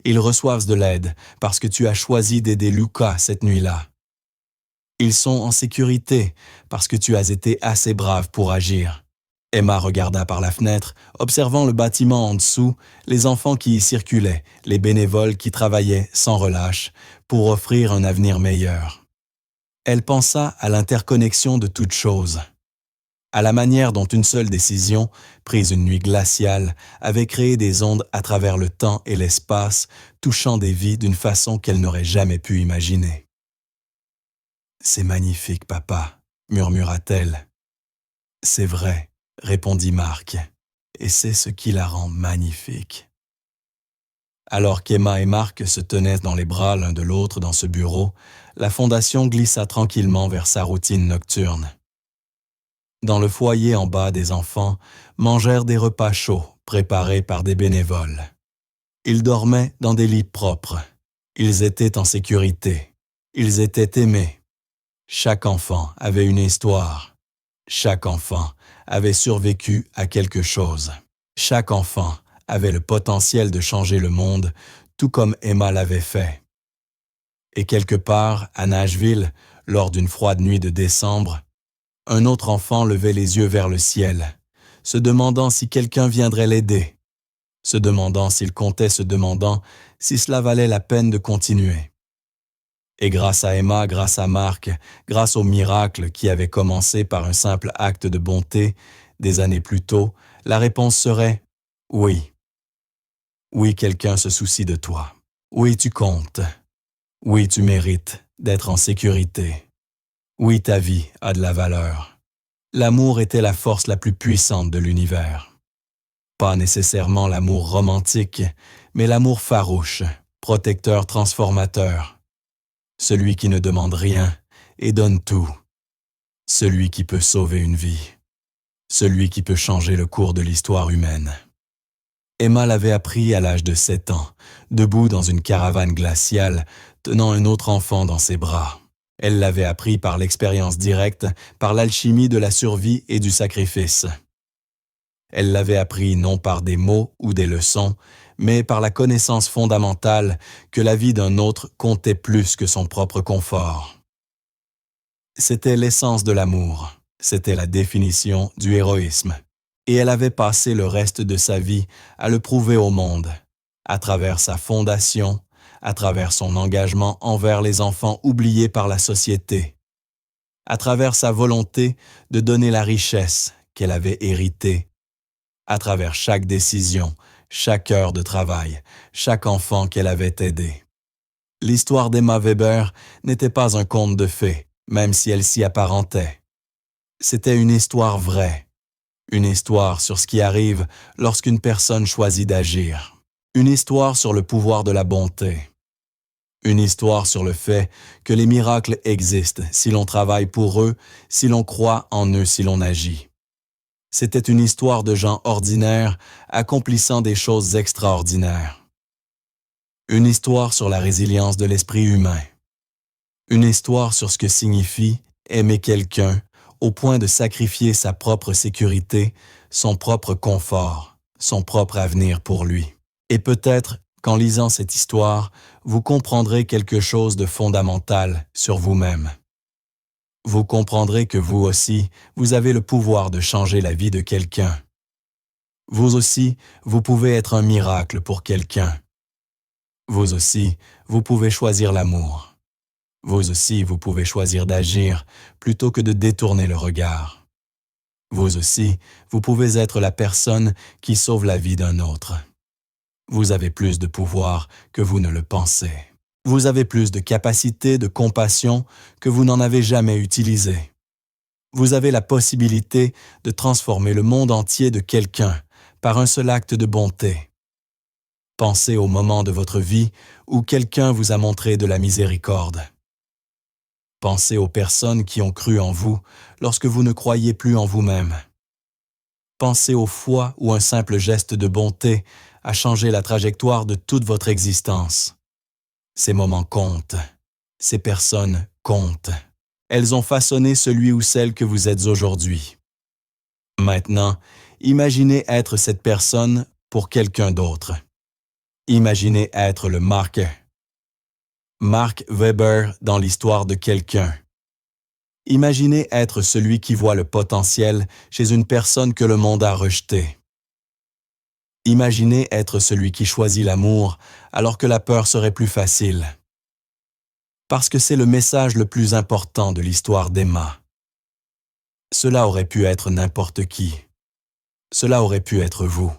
Ils reçoivent de l'aide parce que tu as choisi d'aider Lucas cette nuit-là. Ils sont en sécurité parce que tu as été assez brave pour agir. Emma regarda par la fenêtre, observant le bâtiment en dessous, les enfants qui y circulaient, les bénévoles qui travaillaient sans relâche pour offrir un avenir meilleur. Elle pensa à l'interconnexion de toutes choses, à la manière dont une seule décision, prise une nuit glaciale, avait créé des ondes à travers le temps et l'espace, touchant des vies d'une façon qu'elle n'aurait jamais pu imaginer. « C'est magnifique, papa, » murmura-t-elle. « C'est vrai, » répondit Marc, « et c'est ce qui la rend magnifique. » Alors qu'Emma et Marc se tenaient dans les bras l'un de l'autre dans ce bureau, la fondation glissa tranquillement vers sa routine nocturne. Dans le foyer en bas, des enfants mangèrent des repas chauds préparés par des bénévoles. Ils dormaient dans des lits propres. Ils étaient en sécurité. Ils étaient aimés. Chaque enfant avait une histoire. Chaque enfant avait survécu à quelque chose. Chaque enfant avait le potentiel de changer le monde, tout comme Emma l'avait fait. Et quelque part, à Nashville, lors d'une froide nuit de décembre, un autre enfant levait les yeux vers le ciel, se demandant si quelqu'un viendrait l'aider, se demandant s'il comptait, se demandant si cela valait la peine de continuer. Et grâce à Emma, grâce à Marc, grâce au miracle qui avait commencé par un simple acte de bonté des années plus tôt, la réponse serait « oui ». Oui, quelqu'un se soucie de toi. Oui, tu comptes. Oui, tu mérites d'être en sécurité. Oui, ta vie a de la valeur. L'amour était la force la plus puissante de l'univers. Pas nécessairement l'amour romantique, mais l'amour farouche, protecteur, transformateur. Celui qui ne demande rien et donne tout. Celui qui peut sauver une vie. Celui qui peut changer le cours de l'histoire humaine. Emma l'avait appris à l'âge de 7 ans, debout dans une caravane glaciale, tenant un autre enfant dans ses bras. Elle l'avait appris par l'expérience directe, par l'alchimie de la survie et du sacrifice. Elle l'avait appris non par des mots ou des leçons, mais par la connaissance fondamentale que la vie d'un autre comptait plus que son propre confort. C'était l'essence de l'amour, c'était la définition du héroïsme. Et elle avait passé le reste de sa vie à le prouver au monde, à travers sa fondation, à travers son engagement envers les enfants oubliés par la société, à travers sa volonté de donner la richesse qu'elle avait héritée, à travers chaque décision, chaque heure de travail, chaque enfant qu'elle avait aidé. L'histoire d'Emma Weber n'était pas un conte de fées, même si elle s'y apparentait. C'était une histoire vraie. Une histoire sur ce qui arrive lorsqu'une personne choisit d'agir. Une histoire sur le pouvoir de la bonté. Une histoire sur le fait que les miracles existent si l'on travaille pour eux, si l'on croit en eux, si l'on agit. C'était une histoire de gens ordinaires accomplissant des choses extraordinaires. Une histoire sur la résilience de l'esprit humain. Une histoire sur ce que signifie aimer quelqu'un au point de sacrifier sa propre sécurité, son propre confort, son propre avenir pour lui. Et peut-être qu'en lisant cette histoire, vous comprendrez quelque chose de fondamental sur vous-même. Vous comprendrez que vous aussi, vous avez le pouvoir de changer la vie de quelqu'un. Vous aussi, vous pouvez être un miracle pour quelqu'un. Vous aussi, vous pouvez choisir l'amour. Vous aussi, vous pouvez choisir d'agir plutôt que de détourner le regard. Vous aussi, vous pouvez être la personne qui sauve la vie d'un autre. Vous avez plus de pouvoir que vous ne le pensez. Vous avez plus de capacité, de compassion que vous n'en avez jamais utilisé. Vous avez la possibilité de transformer le monde entier de quelqu'un par un seul acte de bonté. Pensez au moment de votre vie où quelqu'un vous a montré de la miséricorde. Pensez aux personnes qui ont cru en vous lorsque vous ne croyiez plus en vous-même. Pensez aux fois où un simple geste de bonté a changé la trajectoire de toute votre existence. Ces moments comptent. Ces personnes comptent. Elles ont façonné celui ou celle que vous êtes aujourd'hui. Maintenant, imaginez être cette personne pour quelqu'un d'autre. Imaginez être le Marc Weber dans l'histoire de quelqu'un. Imaginez être celui qui voit le potentiel chez une personne que le monde a rejetée. Imaginez être celui qui choisit l'amour alors que la peur serait plus facile. Parce que c'est le message le plus important de l'histoire d'Emma. Cela aurait pu être n'importe qui. Cela aurait pu être vous.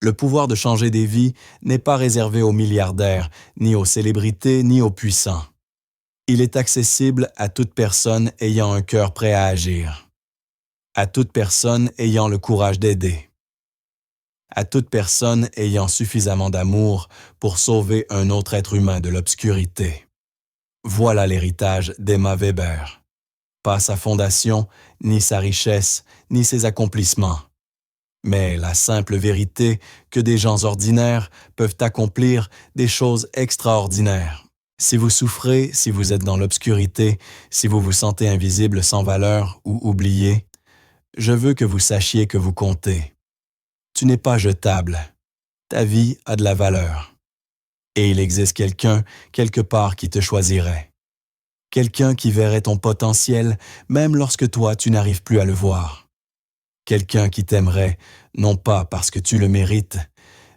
Le pouvoir de changer des vies n'est pas réservé aux milliardaires, ni aux célébrités, ni aux puissants. Il est accessible à toute personne ayant un cœur prêt à agir, à toute personne ayant le courage d'aider, à toute personne ayant suffisamment d'amour pour sauver un autre être humain de l'obscurité. Voilà l'héritage d'Emma Weber. Pas sa fondation, ni sa richesse, ni ses accomplissements, mais la simple vérité que des gens ordinaires peuvent accomplir des choses extraordinaires. Si vous souffrez, si vous êtes dans l'obscurité, si vous vous sentez invisible, sans valeur ou oublié, je veux que vous sachiez que vous comptez. Tu n'es pas jetable. Ta vie a de la valeur. Et il existe quelqu'un, quelque part, qui te choisirait. Quelqu'un qui verrait ton potentiel, même lorsque toi, tu n'arrives plus à le voir. Quelqu'un qui t'aimerait, non pas parce que tu le mérites,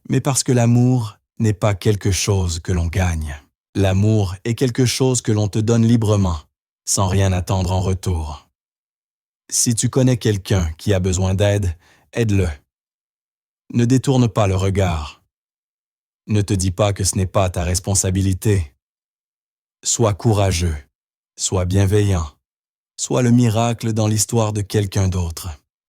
mais parce que l'amour n'est pas quelque chose que l'on gagne. L'amour est quelque chose que l'on te donne librement, sans rien attendre en retour. Si tu connais quelqu'un qui a besoin d'aide, aide-le. Ne détourne pas le regard. Ne te dis pas que ce n'est pas ta responsabilité. Sois courageux, sois bienveillant, sois le miracle dans l'histoire de quelqu'un d'autre.